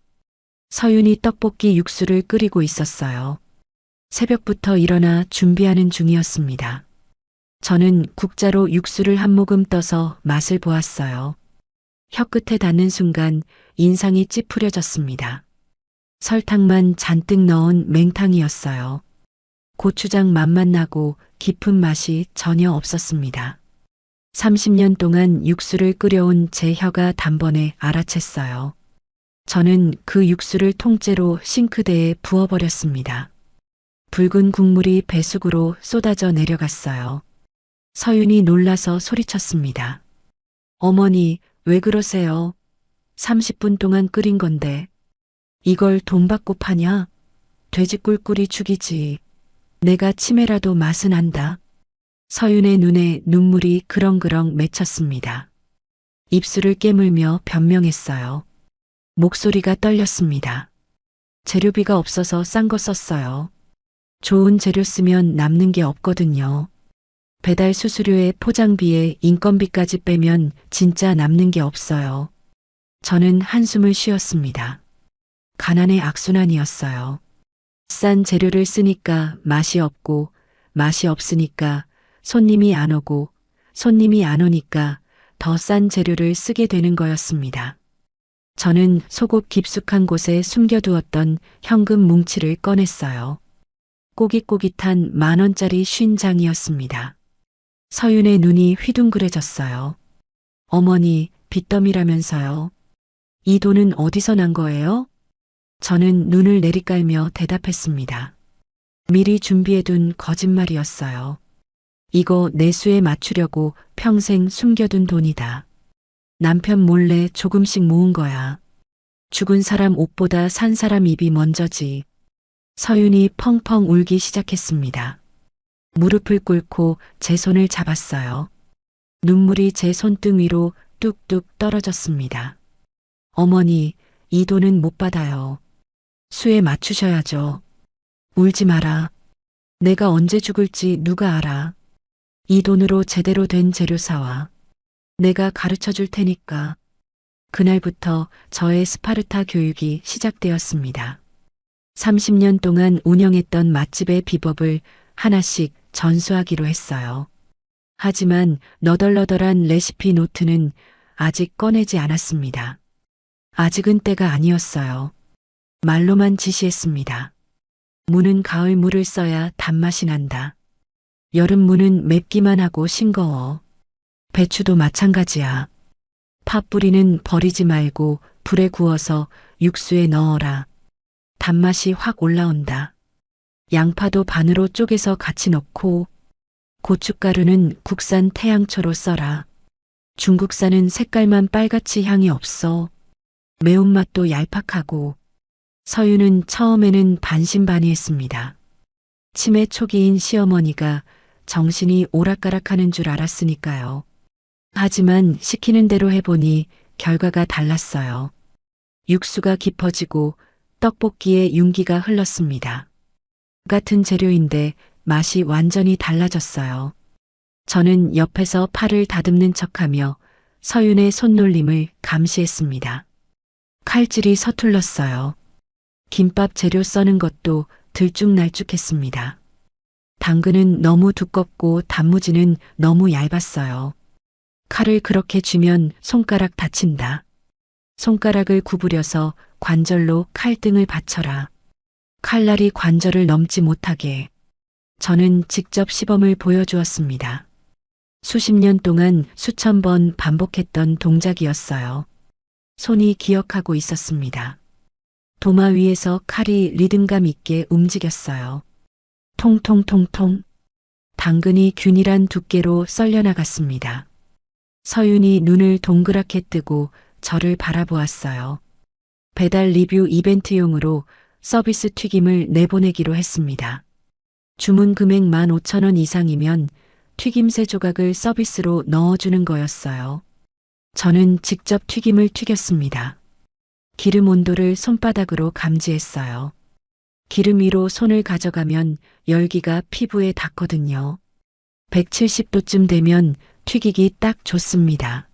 서윤이 떡볶이 육수를 끓이고 있었어요. 새벽부터 일어나 준비하는 중이었습니다. 저는 국자로 육수를 한 모금 떠서 맛을 보았어요. 혀끝에 닿는 순간 인상이 찌푸려졌습니다. 설탕만 잔뜩 넣은 맹탕이었어요. 고추장 맛만 나고 깊은 맛이 전혀 없었습니다. 30년 동안 육수를 끓여온 제 혀가 단번에 알아챘어요. 저는 그 육수를 통째로 싱크대에 부어버렸습니다. 붉은 국물이 배수구로 쏟아져 내려갔어요. 서윤이 놀라서 소리쳤습니다. 어머니, 왜 그러세요? 30분 동안 끓인 건데. 이걸 돈 받고 파냐? 돼지 꿀꿀이 죽이지. 내가 치매라도 맛은 안다. 서윤의 눈에 눈물이 그렁그렁 맺혔습니다. 입술을 깨물며 변명했어요. 목소리가 떨렸습니다. 재료비가 없어서 싼 거 썼어요. 좋은 재료 쓰면 남는 게 없거든요. 배달 수수료에 포장비에 인건비까지 빼면 진짜 남는 게 없어요. 저는 한숨을 쉬었습니다. 가난의 악순환이었어요. 싼 재료를 쓰니까 맛이 없고, 맛이 없으니까 손님이 안 오고, 손님이 안 오니까 더 싼 재료를 쓰게 되는 거였습니다. 저는 속옷 깊숙한 곳에 숨겨두었던 현금 뭉치를 꺼냈어요. 꼬깃꼬깃한 10,000원짜리 50장이었습니다. 서윤의 눈이 휘둥그레졌어요. 어머니, 빚더미라면서요. 이 돈은 어디서 난 거예요? 저는 눈을 내리깔며 대답했습니다. 미리 준비해둔 거짓말이었어요. 이거 내수에 맞추려고 평생 숨겨둔 돈이다. 남편 몰래 조금씩 모은 거야. 죽은 사람 옷보다 산 사람 입이 먼저지. 서윤이 펑펑 울기 시작했습니다. 무릎을 꿇고 제 손을 잡았어요. 눈물이 제 손등 위로 뚝뚝 떨어졌습니다. 어머니, 이 돈은 못 받아요. 수에 맞추셔야죠. 울지 마라. 내가 언제 죽을지 누가 알아. 이 돈으로 제대로 된 재료 사와. 내가 가르쳐 줄 테니까. 그날부터 저의 스파르타 교육이 시작되었습니다. 30년 동안 운영했던 맛집의 비법을 하나씩 전수하기로 했어요. 하지만 너덜너덜한 레시피 노트는 아직 꺼내지 않았습니다. 아직은 때가 아니었어요. 말로만 지시했습니다. 무는 가을 무를 써야 단맛이 난다. 여름 무는 맵기만 하고 싱거워. 배추도 마찬가지야. 팥뿌리는 버리지 말고 불에 구워서 육수에 넣어라. 단맛이 확 올라온다. 양파도 반으로 쪼개서 같이 넣고, 고춧가루는 국산 태양초로 써라. 중국산은 색깔만 빨갛지 향이 없어. 매운맛도 얄팍하고. 서윤은 처음에는 반신반의했습니다. 치매 초기인 시어머니가 정신이 오락가락하는 줄 알았으니까요. 하지만 시키는 대로 해보니 결과가 달랐어요. 육수가 깊어지고 떡볶이에 윤기가 흘렀습니다. 같은 재료인데 맛이 완전히 달라졌어요. 저는 옆에서 팔을 다듬는 척하며 서윤의 손놀림을 감시했습니다. 칼질이 서툴렀어요. 김밥 재료 써는 것도 들쭉날쭉했습니다. 당근은 너무 두껍고 단무지는 너무 얇았어요. 칼을 그렇게 쥐면 손가락 다친다. 손가락을 구부려서 관절로 칼등을 받쳐라. 칼날이 관절을 넘지 못하게. 저는 직접 시범을 보여주었습니다. 수십 년 동안 수천 번 반복했던 동작이었어요. 손이 기억하고 있었습니다. 도마 위에서 칼이 리듬감 있게 움직였어요. 통통통통. 당근이 균일한 두께로 썰려나갔습니다. 서윤이 눈을 동그랗게 뜨고 저를 바라보았어요. 배달 리뷰 이벤트용으로 서비스 튀김을 내보내기로 했습니다. 주문 금액 15,000원 이상이면 튀김 3조각을 서비스로 넣어주는 거였어요. 저는 직접 튀김을 튀겼습니다. 기름 온도를 손바닥으로 감지했어요. 기름 위로 손을 가져가면 열기가 피부에 닿거든요. 170도쯤 되면 튀기기 딱 좋습니다.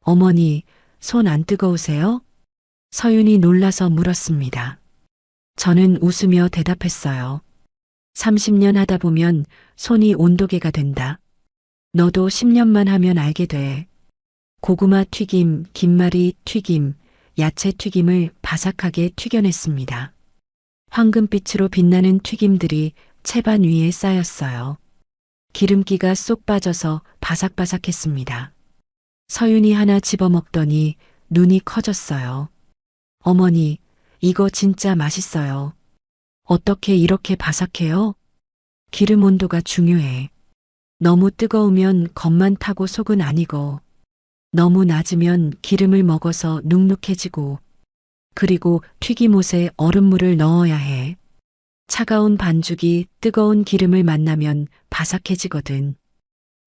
어머니, 손 안 뜨거우세요? 서윤이 놀라서 물었습니다. 저는 웃으며 대답했어요. 30년 하다 보면 손이 온도계가 된다. 너도 10년만 하면 알게 돼. 고구마 튀김, 김말이 튀김, 야채 튀김을 바삭하게 튀겨냈습니다. 황금빛으로 빛나는 튀김들이 채반 위에 쌓였어요. 기름기가 쏙 빠져서 바삭바삭했습니다. 서윤이 하나 집어먹더니 눈이 커졌어요. 어머니, 이거 진짜 맛있어요. 어떻게 이렇게 바삭해요? 기름 온도가 중요해. 너무 뜨거우면 겉만 타고 속은 안 익어. 너무 낮으면 기름을 먹어서 눅눅해지고, 그리고 튀김옷에 얼음물을 넣어야 해. 차가운 반죽이 뜨거운 기름을 만나면 바삭해지거든.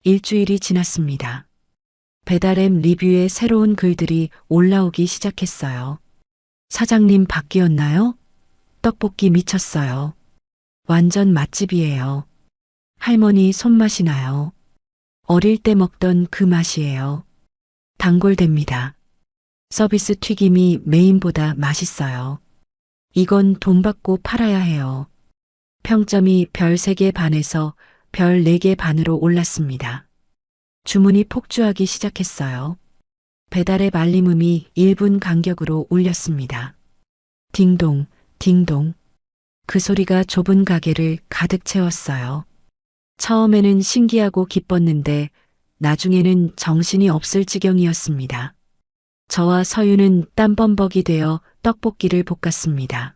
일주일이 지났습니다. 배달앱 리뷰에 새로운 글들이 올라오기 시작했어요. 사장님 바뀌었나요? 떡볶이 미쳤어요. 완전 맛집이에요. 할머니 손맛이 나요. 어릴 때 먹던 그 맛이에요. 단골됩니다. 서비스 튀김이 메인보다 맛있어요. 이건 돈 받고 팔아야 해요. 평점이 별 3개 반에서 별 4개 반으로 올랐습니다. 주문이 폭주하기 시작했어요. 배달의 말림음이 1분 간격으로 울렸습니다. 딩동, 딩동. 그 소리가 좁은 가게를 가득 채웠어요. 처음에는 신기하고 기뻤는데 나중에는 정신이 없을 지경이었습니다. 저와 서윤은 땀범벅이 되어 떡볶이를 볶았습니다.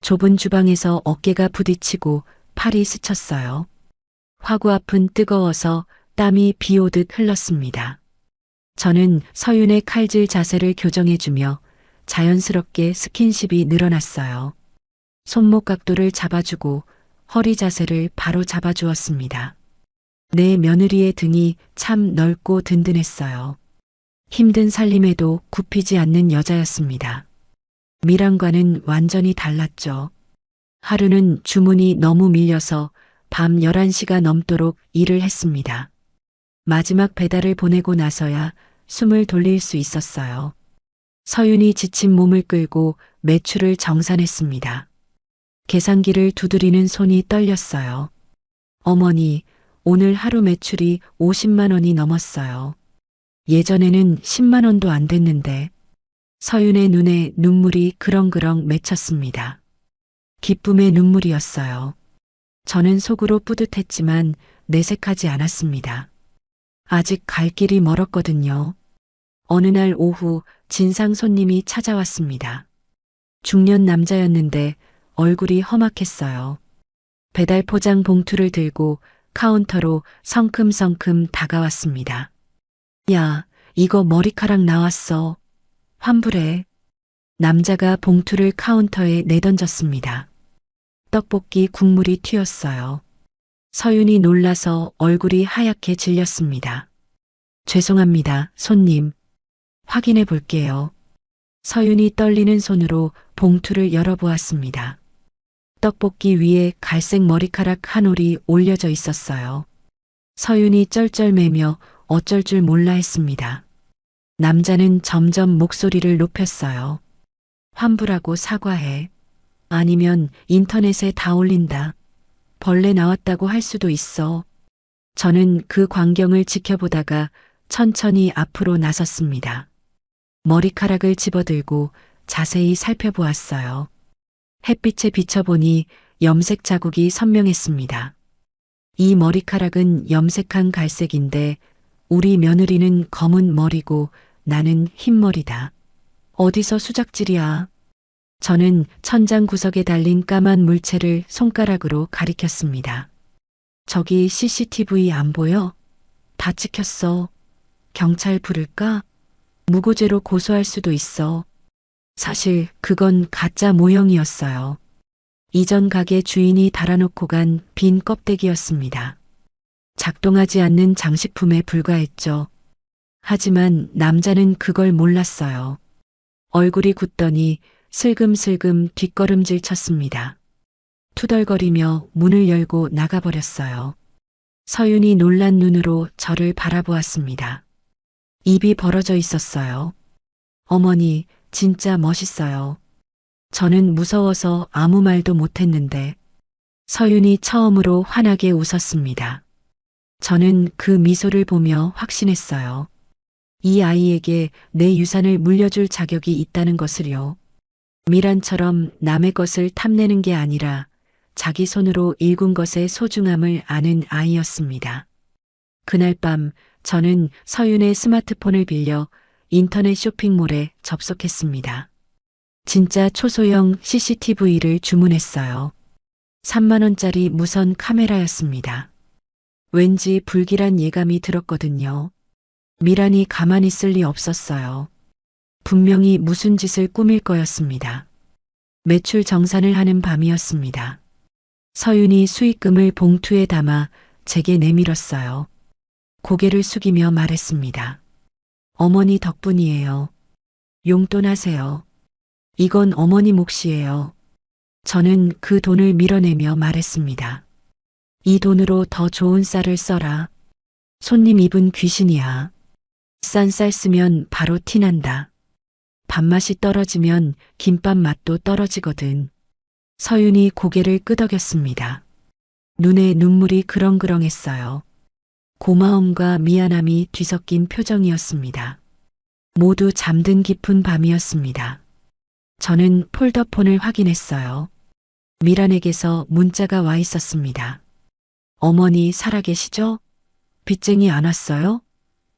좁은 주방에서 어깨가 부딪히고 팔이 스쳤어요. 화구 앞은 뜨거워서 땀이 비 오듯 흘렀습니다. 저는 서윤의 칼질 자세를 교정해주며 자연스럽게 스킨십이 늘어났어요. 손목 각도를 잡아주고 허리 자세를 바로 잡아주었습니다. 내 며느리의 등이 참 넓고 든든했어요. 힘든 살림에도 굽히지 않는 여자였습니다. 미랑과는 완전히 달랐죠. 하루는 주문이 너무 밀려서 밤 11시가 넘도록 일을 했습니다. 마지막 배달을 보내고 나서야 숨을 돌릴 수 있었어요. 서윤이 지친 몸을 끌고 매출을 정산했습니다. 계산기를 두드리는 손이 떨렸어요. 어머니, 오늘 하루 매출이 50만 원이 넘었어요. 예전에는 10만 원도 안 됐는데. 서윤의 눈에 눈물이 그렁그렁 맺혔습니다. 기쁨의 눈물이었어요. 저는 속으로 뿌듯했지만 내색하지 않았습니다. 아직 갈 길이 멀었거든요. 어느 날 오후 진상 손님이 찾아왔습니다. 중년 남자였는데 얼굴이 험악했어요. 배달 포장 봉투를 들고 카운터로 성큼성큼 다가왔습니다. 야, 이거 머리카락 나왔어. 환불해. 남자가 봉투를 카운터에 내던졌습니다. 떡볶이 국물이 튀었어요. 서윤이 놀라서 얼굴이 하얗게 질렸습니다. 죄송합니다, 손님. 확인해 볼게요. 서윤이 떨리는 손으로 봉투를 열어보았습니다. 떡볶이 위에 갈색 머리카락 한 올이 올려져 있었어요. 서윤이 쩔쩔매며 어쩔 줄 몰라 했습니다. 남자는 점점 목소리를 높였어요. 환불하고 사과해. 아니면 인터넷에 다 올린다. 벌레 나왔다고 할 수도 있어. 저는 그 광경을 지켜보다가 천천히 앞으로 나섰습니다. 머리카락을 집어들고 자세히 살펴보았어요. 햇빛에 비춰보니 염색 자국이 선명했습니다. 이 머리카락은 염색한 갈색인데 우리 며느리는 검은 머리고 나는 흰머리다. 어디서 수작질이야? 저는 천장 구석에 달린 까만 물체를 손가락으로 가리켰습니다. 저기 CCTV 안 보여? 다 찍혔어. 경찰 부를까? 무고죄로 고소할 수도 있어. 사실 그건 가짜 모형이었어요. 이전 가게 주인이 달아놓고 간 빈 껍데기였습니다. 작동하지 않는 장식품에 불과했죠. 하지만 남자는 그걸 몰랐어요. 얼굴이 굳더니 슬금슬금 뒷걸음질 쳤습니다. 투덜거리며 문을 열고 나가버렸어요. 서윤이 놀란 눈으로 저를 바라보았습니다. 입이 벌어져 있었어요. 어머니, 진짜 멋있어요. 저는 무서워서 아무 말도 못했는데 서윤이 처음으로 환하게 웃었습니다. 저는 그 미소를 보며 확신했어요. 이 아이에게 내 유산을 물려줄 자격이 있다는 것을요. 미란처럼 남의 것을 탐내는 게 아니라 자기 손으로 일군 것의 소중함을 아는 아이였습니다. 그날 밤 저는 서윤의 스마트폰을 빌려 인터넷 쇼핑몰에 접속했습니다. 진짜 초소형 CCTV를 주문했어요. 3만 원짜리 무선 카메라였습니다. 왠지 불길한 예감이 들었거든요. 미란이 가만히 있을 리 없었어요. 분명히 무슨 짓을 꾸밀 거였습니다. 매출 정산을 하는 밤이었습니다. 서윤이 수익금을 봉투에 담아 제게 내밀었어요. 고개를 숙이며 말했습니다. 어머니 덕분이에요. 용돈하세요. 이건 어머니 몫이에요. 저는 그 돈을 밀어내며 말했습니다. 이 돈으로 더 좋은 쌀을 써라. 손님 입은 귀신이야. 싼 쌀 쓰면 바로 티난다. 밥맛이 떨어지면 김밥 맛도 떨어지거든. 서윤이 고개를 끄덕였습니다. 눈에 눈물이 그렁그렁했어요. 고마움과 미안함이 뒤섞인 표정이었습니다. 모두 잠든 깊은 밤이었습니다. 저는 폴더폰을 확인했어요. 미란에게서 문자가 와 있었습니다. 어머니 살아계시죠? 빚쟁이 안 왔어요?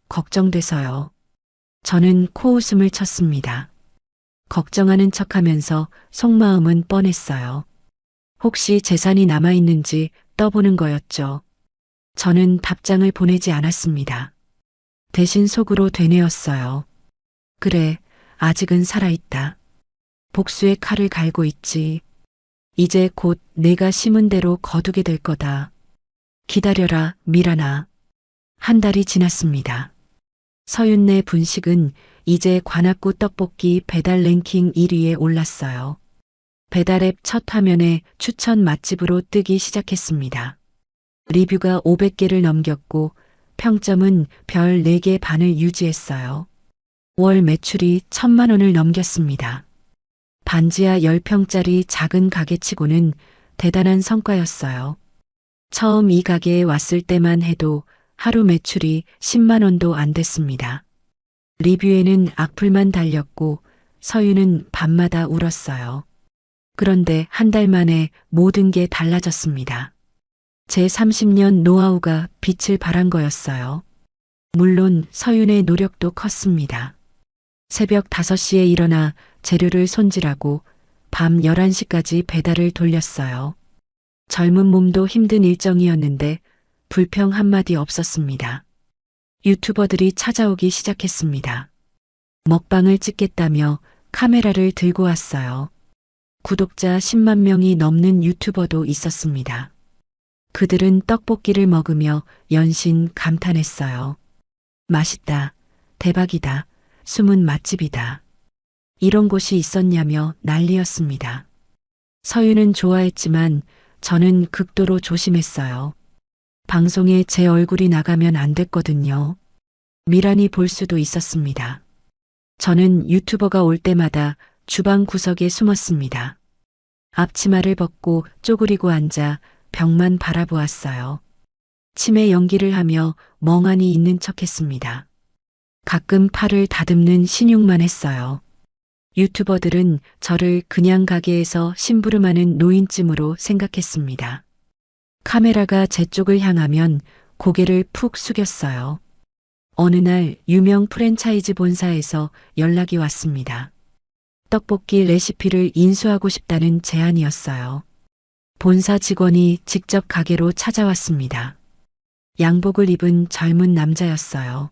걱정돼서요. 저는 코웃음을 쳤습니다. 걱정하는 척하면서 속마음은 뻔했어요. 혹시 재산이 남아있는지 떠보는 거였죠. 저는 답장을 보내지 않았습니다. 대신 속으로 되뇌었어요. 그래, 아직은 살아있다. 복수의 칼을 갈고 있지. 이제 곧 내가 심은 대로 거두게 될 거다. 기다려라, 미란아. 한 달이 지났습니다. 서윤네 분식은 이제 관악구 떡볶이 배달 랭킹 1위에 올랐어요. 배달앱 첫 화면에 추천 맛집으로 뜨기 시작했습니다. 리뷰가 500개를 넘겼고 평점은 별 4개 반을 유지했어요. 월 매출이 1000만 원을 넘겼습니다. 반지하 10평짜리 작은 가게치고는 대단한 성과였어요. 처음 이 가게에 왔을 때만 해도 하루 매출이 10만 원도 안 됐습니다. 리뷰에는 악플만 달렸고 서유는 밤마다 울었어요. 그런데 한 달 만에 모든 게 달라졌습니다. 제 30년 노하우가 빛을 발한 거였어요. 물론 서윤의 노력도 컸습니다. 새벽 5시에 일어나 재료를 손질하고 밤 11시까지 배달을 돌렸어요. 젊은 몸도 힘든 일정이었는데 불평 한마디 없었습니다. 유튜버들이 찾아오기 시작했습니다. 먹방을 찍겠다며 카메라를 들고 왔어요. 구독자 10만 명이 넘는 유튜버도 있었습니다. 그들은 떡볶이를 먹으며 연신 감탄했어요. 맛있다. 대박이다. 숨은 맛집이다. 이런 곳이 있었냐며 난리였습니다. 서유는 좋아했지만 저는 극도로 조심했어요. 방송에 제 얼굴이 나가면 안 됐거든요. 미란이 볼 수도 있었습니다. 저는 유튜버가 올 때마다 주방 구석에 숨었습니다. 앞치마를 벗고 쪼그리고 앉아 벽만 바라보았어요. 치매 연기를 하며 멍하니 있는 척했습니다. 가끔 팔을 다듬는 신용만 했어요. 유튜버들은 저를 그냥 가게에서 심부름하는 노인쯤으로 생각했습니다. 카메라가 제 쪽을 향하면 고개를 푹 숙였어요. 어느 날 유명 프랜차이즈 본사에서 연락이 왔습니다. 떡볶이 레시피를 인수하고 싶다는 제안이었어요. 본사 직원이 직접 가게로 찾아왔습니다. 양복을 입은 젊은 남자였어요.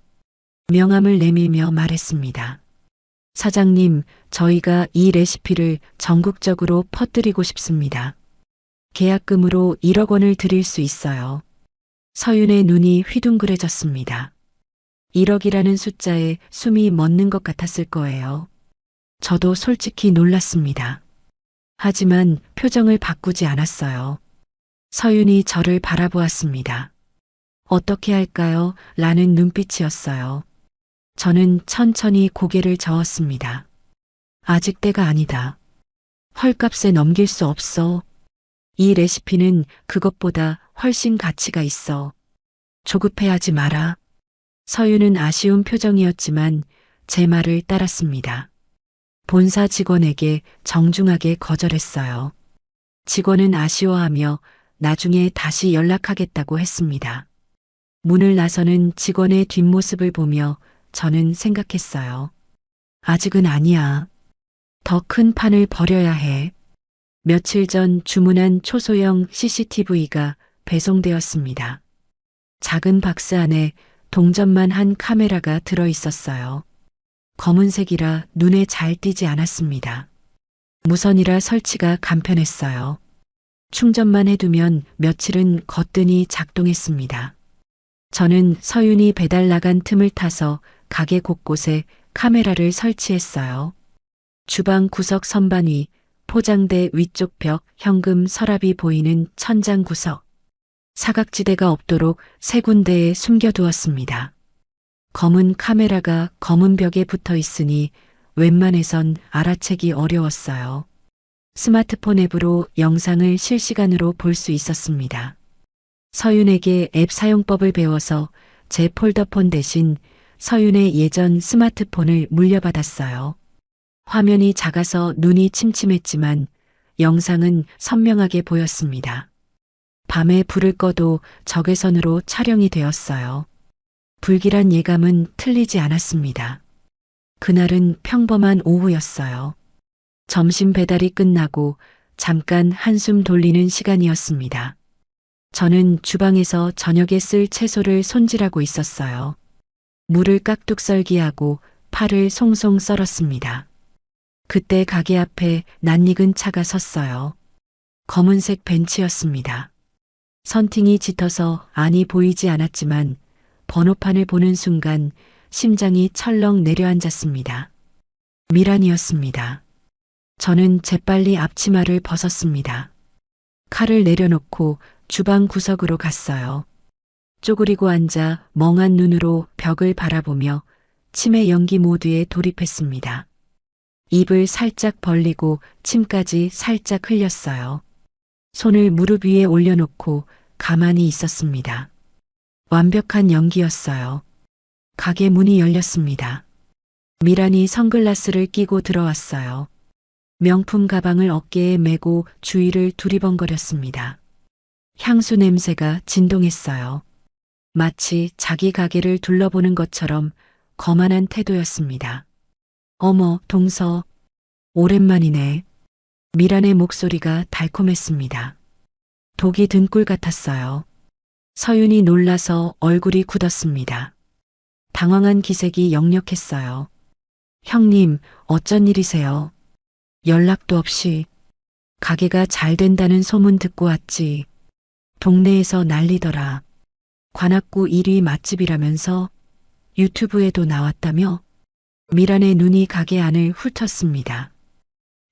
명함을 내밀며 말했습니다. 사장님, 저희가 이 레시피를 전국적으로 퍼뜨리고 싶습니다. 계약금으로 1억 원을 드릴 수 있어요. 서윤의 눈이 휘둥그레졌습니다. 1억이라는 숫자에 숨이 멎는 것 같았을 거예요. 저도 솔직히 놀랐습니다. 하지만 표정을 바꾸지 않았어요. 서윤이 저를 바라보았습니다. 어떻게 할까요? 라는 눈빛이었어요. 저는 천천히 고개를 저었습니다. 아직 때가 아니다. 헐값에 넘길 수 없어. 이 레시피는 그것보다 훨씬 가치가 있어. 조급해하지 마라. 서유는 아쉬운 표정이었지만 제 말을 따랐습니다. 본사 직원에게 정중하게 거절했어요. 직원은 아쉬워하며 나중에 다시 연락하겠다고 했습니다. 문을 나서는 직원의 뒷모습을 보며 저는 생각했어요. 아직은 아니야. 더 큰 판을 벌여야 해. 며칠 전 주문한 초소형 CCTV가 배송되었습니다. 작은 박스 안에 동전만 한 카메라가 들어 있었어요. 검은색이라 눈에 잘 띄지 않았습니다. 무선이라 설치가 간편했어요. 충전만 해두면 며칠은 거뜬히 작동했습니다. 저는 서윤이 배달 나간 틈을 타서 가게 곳곳에 카메라를 설치했어요. 주방 구석 선반 위, 포장대 위쪽 벽, 현금 서랍이 보이는 천장 구석. 사각지대가 없도록 3군데에 숨겨두었습니다. 검은 카메라가 검은 벽에 붙어 있으니 웬만해선 알아채기 어려웠어요. 스마트폰 앱으로 영상을 실시간으로 볼 수 있었습니다. 서윤에게 앱 사용법을 배워서 제 폴더폰 대신 서윤의 예전 스마트폰을 물려받았어요. 화면이 작아서 눈이 침침했지만 영상은 선명하게 보였습니다. 밤에 불을 꺼도 적외선으로 촬영이 되었어요. 불길한 예감은 틀리지 않았습니다. 그날은 평범한 오후였어요. 점심 배달이 끝나고 잠깐 한숨 돌리는 시간이었습니다. 저는 주방에서 저녁에 쓸 채소를 손질하고 있었어요. 물을 깍둑 썰기하고 파를 송송 썰었습니다. 그때 가게 앞에 낯익은 차가 섰어요. 검은색 벤츠였습니다. 선팅이 짙어서 안이 보이지 않았지만 번호판을 보는 순간 심장이 철렁 내려앉았습니다. 미란이었습니다. 저는 재빨리 앞치마를 벗었습니다. 칼을 내려놓고 주방 구석으로 갔어요. 쪼그리고 앉아 멍한 눈으로 벽을 바라보며 치매 연기 모드에 돌입했습니다. 입을 살짝 벌리고 침까지 살짝 흘렸어요. 손을 무릎 위에 올려놓고 가만히 있었습니다. 완벽한 연기였어요. 가게 문이 열렸습니다. 미란이 선글라스를 끼고 들어왔어요. 명품 가방을 어깨에 메고 주위를 두리번거렸습니다. 향수 냄새가 진동했어요. 마치 자기 가게를 둘러보는 것처럼 거만한 태도였습니다. 어머, 동서. 오랜만이네. 미란의 목소리가 달콤했습니다. 독이 든 꿀 같았어요. 서윤이 놀라서 얼굴이 굳었습니다. 당황한 기색이 역력했어요. 형님, 어쩐 일이세요? 연락도 없이. 가게가 잘 된다는 소문 듣고 왔지. 동네에서 난리더라. 관악구 1위 맛집이라면서 유튜브에도 나왔다며? 미란의 눈이 가게 안을 훑었습니다.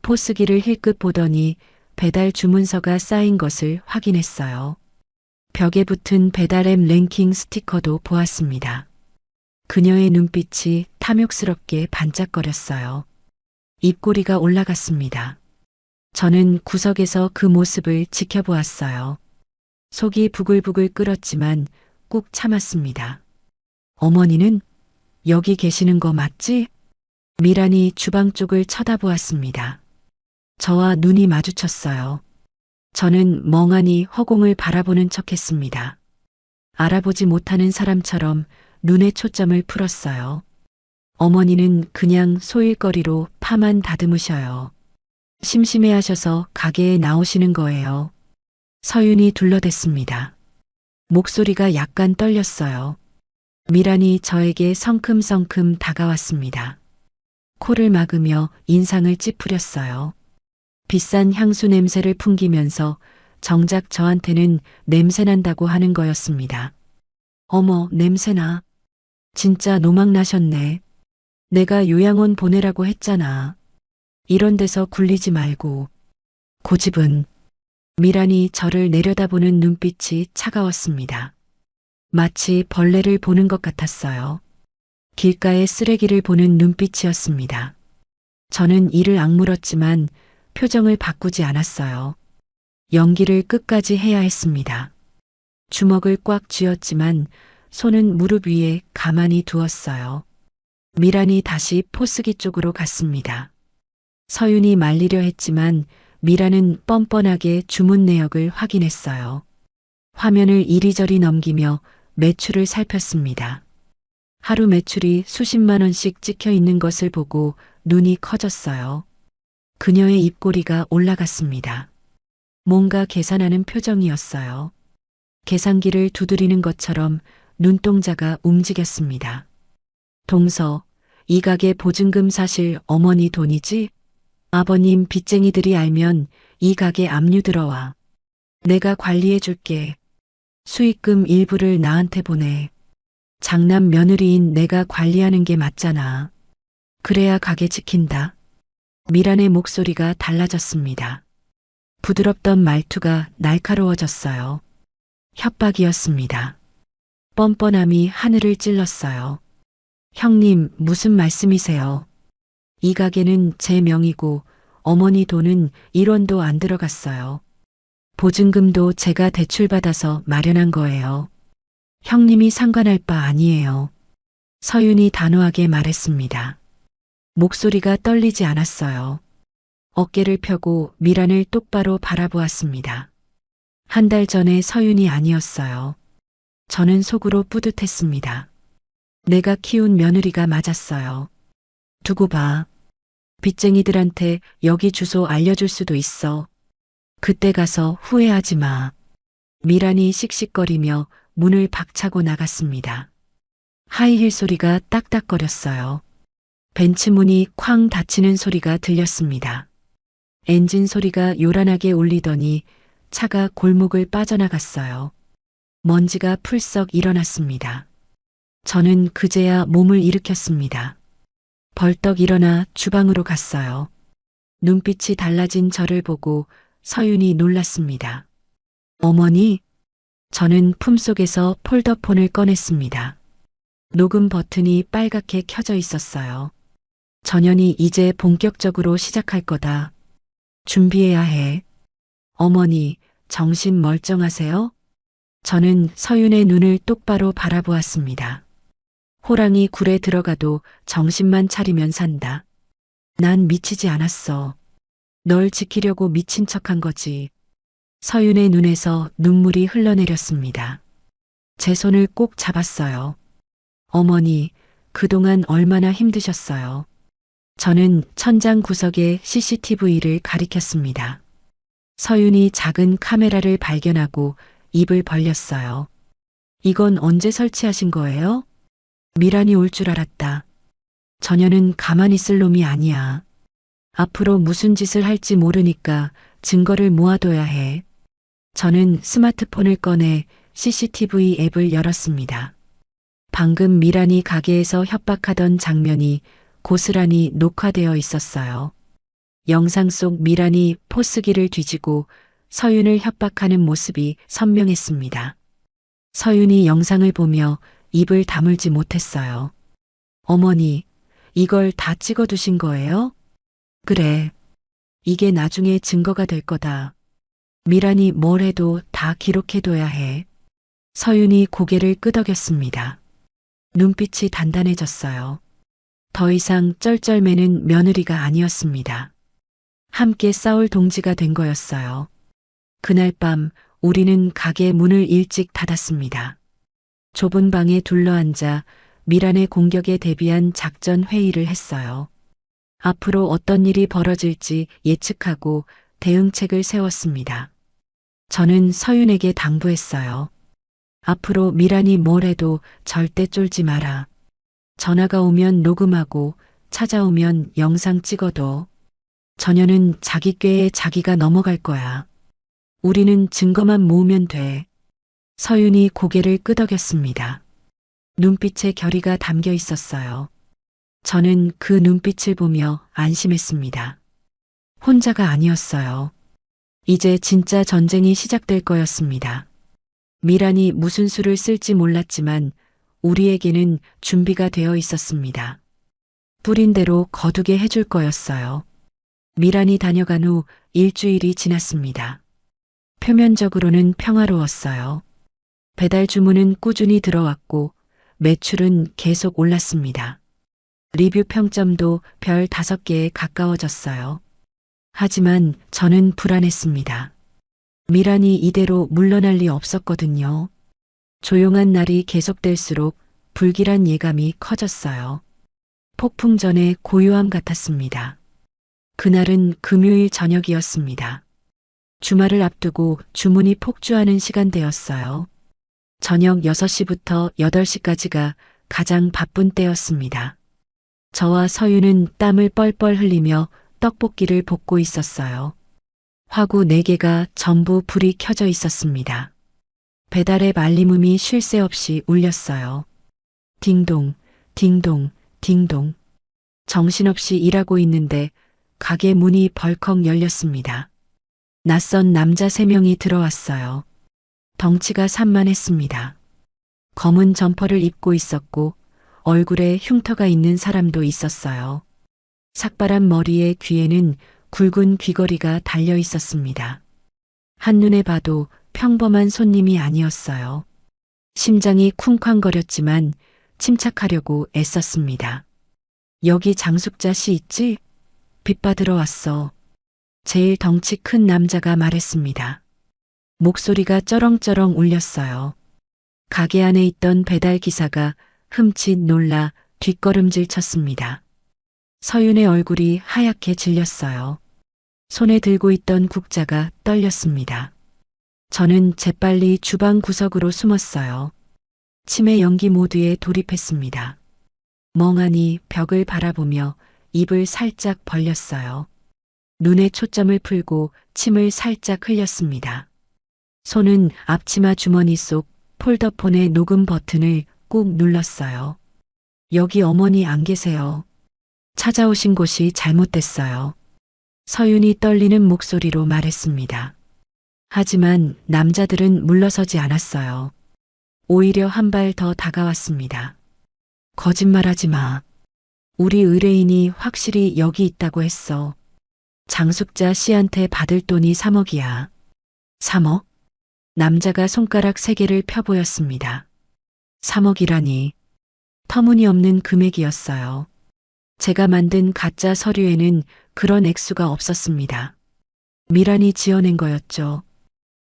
포스기를 힐끗 보더니 배달 주문서가 쌓인 것을 확인했어요. 벽에 붙은 배달앱 랭킹 스티커도 보았습니다. 그녀의 눈빛이 탐욕스럽게 반짝거렸어요. 입꼬리가 올라갔습니다. 저는 구석에서 그 모습을 지켜보았어요. 속이 부글부글 끓었지만 꾹 참았습니다. 어머니는 여기 계시는 거 맞지? 미란이 주방 쪽을 쳐다보았습니다. 저와 눈이 마주쳤어요. 저는 멍하니 허공을 바라보는 척했습니다. 알아보지 못하는 사람처럼 눈에 초점을 풀었어요. 어머니는 그냥 소일거리로 파만 다듬으셔요. 심심해하셔서 가게에 나오시는 거예요. 서윤이 둘러댔습니다. 목소리가 약간 떨렸어요. 미란이 저에게 성큼성큼 다가왔습니다. 코를 막으며 인상을 찌푸렸어요. 비싼 향수 냄새를 풍기면서 정작 저한테는 냄새난다고 하는 거였습니다. 어머, 냄새나. 진짜 노망나셨네. 내가 요양원 보내라고 했잖아. 이런 데서 굴리지 말고. 고집은. 미란이 저를 내려다보는 눈빛이 차가웠습니다. 마치 벌레를 보는 것 같았어요. 길가의 쓰레기를 보는 눈빛이었습니다. 저는 이를 악물었지만 표정을 바꾸지 않았어요. 연기를 끝까지 해야 했습니다. 주먹을 꽉 쥐었지만 손은 무릎 위에 가만히 두었어요. 미란이 다시 포스기 쪽으로 갔습니다. 서윤이 말리려 했지만 미란은 뻔뻔하게 주문 내역을 확인했어요. 화면을 이리저리 넘기며 매출을 살폈습니다. 하루 매출이 수십만 원씩 찍혀 있는 것을 보고 눈이 커졌어요. 그녀의 입꼬리가 올라갔습니다. 뭔가 계산하는 표정이었어요. 계산기를 두드리는 것처럼 눈동자가 움직였습니다. 동서, 이 가게 보증금 사실 어머니 돈이지? 아버님 빚쟁이들이 알면 이 가게 압류 들어와. 내가 관리해 줄게. 수익금 일부를 나한테 보내. 장남 며느리인 내가 관리하는 게 맞잖아. 그래야 가게 지킨다. 미란의 목소리가 달라졌습니다. 부드럽던 말투가 날카로워졌어요. 협박이었습니다. 뻔뻔함이 하늘을 찔렀어요. 형님, 무슨 말씀이세요? 이 가게는 제 명의고 어머니 돈은 1원도 안 들어갔어요. 보증금도 제가 대출받아서 마련한 거예요. 형님이 상관할 바 아니에요. 서윤이 단호하게 말했습니다. 목소리가 떨리지 않았어요. 어깨를 펴고 미란을 똑바로 바라보았습니다. 한 달 전에 서윤이 아니었어요. 저는 속으로 뿌듯했습니다. 내가 키운 며느리가 맞았어요. 두고 봐. 빚쟁이들한테 여기 주소 알려줄 수도 있어. 그때 가서 후회하지 마. 미란이 씩씩거리며 문을 박차고 나갔습니다. 하이힐 소리가 딱딱거렸어요. 벤츠 문이 쾅 닫히는 소리가 들렸습니다. 엔진 소리가 요란하게 울리더니 차가 골목을 빠져나갔어요. 먼지가 풀썩 일어났습니다. 저는 그제야 몸을 일으켰습니다. 벌떡 일어나 주방으로 갔어요. 눈빛이 달라진 저를 보고 서윤이 놀랐습니다. 어머니? 저는 품속에서 폴더폰을 꺼냈습니다. 녹음 버튼이 빨갛게 켜져 있었어요. 전현이 이제 본격적으로 시작할 거다. 준비해야 해. 어머니, 정신 멀쩡하세요? 저는 서윤의 눈을 똑바로 바라보았습니다. 호랑이 굴에 들어가도 정신만 차리면 산다. 난 미치지 않았어. 널 지키려고 미친 척한 거지. 서윤의 눈에서 눈물이 흘러내렸습니다. 제 손을 꼭 잡았어요. 어머니, 그동안 얼마나 힘드셨어요. 저는 천장 구석에 CCTV를 가리켰습니다. 서윤이 작은 카메라를 발견하고 입을 벌렸어요. 이건 언제 설치하신 거예요? 미란이 올 줄 알았다. 전혀는 가만히 있을 놈이 아니야. 앞으로 무슨 짓을 할지 모르니까 증거를 모아둬야 해. 저는 스마트폰을 꺼내 CCTV 앱을 열었습니다. 방금 미란이 가게에서 협박하던 장면이 고스란히 녹화되어 있었어요. 영상 속 미란이 포스기를 뒤지고 서윤을 협박하는 모습이 선명했습니다. 서윤이 영상을 보며 입을 다물지 못했어요. 어머니, 이걸 다 찍어두신 거예요? 그래. 이게 나중에 증거가 될 거다. 미란이 뭘 해도 다 기록해둬야 해. 서윤이 고개를 끄덕였습니다. 눈빛이 단단해졌어요. 더 이상 쩔쩔매는 며느리가 아니었습니다. 함께 싸울 동지가 된 거였어요. 그날 밤 우리는 가게 문을 일찍 닫았습니다. 좁은 방에 둘러앉아 미란의 공격에 대비한 작전 회의를 했어요. 앞으로 어떤 일이 벌어질지 예측하고 대응책을 세웠습니다. 저는 서윤에게 당부했어요. 앞으로 미란이 뭘 해도 절대 쫄지 마라. 전화가 오면 녹음하고 찾아오면 영상 찍어둬. 전혀는 자기 꾀에 자기가 넘어갈 거야. 우리는 증거만 모으면 돼. 서윤이 고개를 끄덕였습니다. 눈빛에 결의가 담겨 있었어요. 저는 그 눈빛을 보며 안심했습니다. 혼자가 아니었어요. 이제 진짜 전쟁이 시작될 거였습니다. 미란이 무슨 수를 쓸지 몰랐지만 우리에게는 준비가 되어 있었습니다. 뿌린 대로 거두게 해줄 거였어요. 미란이 다녀간 후 일주일이 지났습니다. 표면적으로는 평화로웠어요. 배달 주문은 꾸준히 들어왔고 매출은 계속 올랐습니다. 리뷰 평점도 별 5개에 가까워졌어요. 하지만 저는 불안했습니다. 미란이 이대로 물러날 리 없었거든요. 조용한 날이 계속될수록 불길한 예감이 커졌어요. 폭풍 전의 고요함 같았습니다. 그날은 금요일 저녁이었습니다. 주말을 앞두고 주문이 폭주하는 시간대였어요. 저녁 6시부터 8시까지가 가장 바쁜 때였습니다. 저와 서윤은 땀을 뻘뻘 흘리며 떡볶이를 볶고 있었어요. 화구 4개가 전부 불이 켜져 있었습니다. 배달의 알림음이 쉴 새 없이 울렸어요. 딩동, 딩동, 딩동. 정신없이 일하고 있는데 가게 문이 벌컥 열렸습니다. 낯선 남자 3명이 들어왔어요. 덩치가 산만했습니다. 검은 점퍼를 입고 있었고 얼굴에 흉터가 있는 사람도 있었어요. 삭발한 머리에 귀에는 굵은 귀걸이가 달려 있었습니다. 한눈에 봐도 평범한 손님이 아니었어요. 심장이 쿵쾅거렸지만 침착하려고 애썼습니다. 여기 장숙자 씨 있지? 빚 받으러 왔어. 제일 덩치 큰 남자가 말했습니다. 목소리가 쩌렁쩌렁 울렸어요. 가게 안에 있던 배달 기사가 흠칫 놀라 뒷걸음질 쳤습니다. 서윤의 얼굴이 하얗게 질렸어요. 손에 들고 있던 국자가 떨렸습니다. 저는 재빨리 주방 구석으로 숨었어요. 치매 연기 모드에 돌입했습니다. 멍하니 벽을 바라보며 입을 살짝 벌렸어요. 눈에 초점을 풀고 침을 살짝 흘렸습니다. 손은 앞치마 주머니 속 폴더폰의 녹음 버튼을 꾹 눌렀어요. 여기 어머니 안 계세요. 찾아오신 곳이 잘못됐어요. 서윤이 떨리는 목소리로 말했습니다. 하지만 남자들은 물러서지 않았어요. 오히려 한 발 더 다가왔습니다. 거짓말하지 마. 우리 의뢰인이 확실히 여기 있다고 했어. 장숙자 씨한테 받을 돈이 3억이야. 3억? 남자가 손가락 3개를 펴보였습니다. 3억이라니. 터무니없는 금액이었어요. 제가 만든 가짜 서류에는 그런 액수가 없었습니다. 미란이 지어낸 거였죠.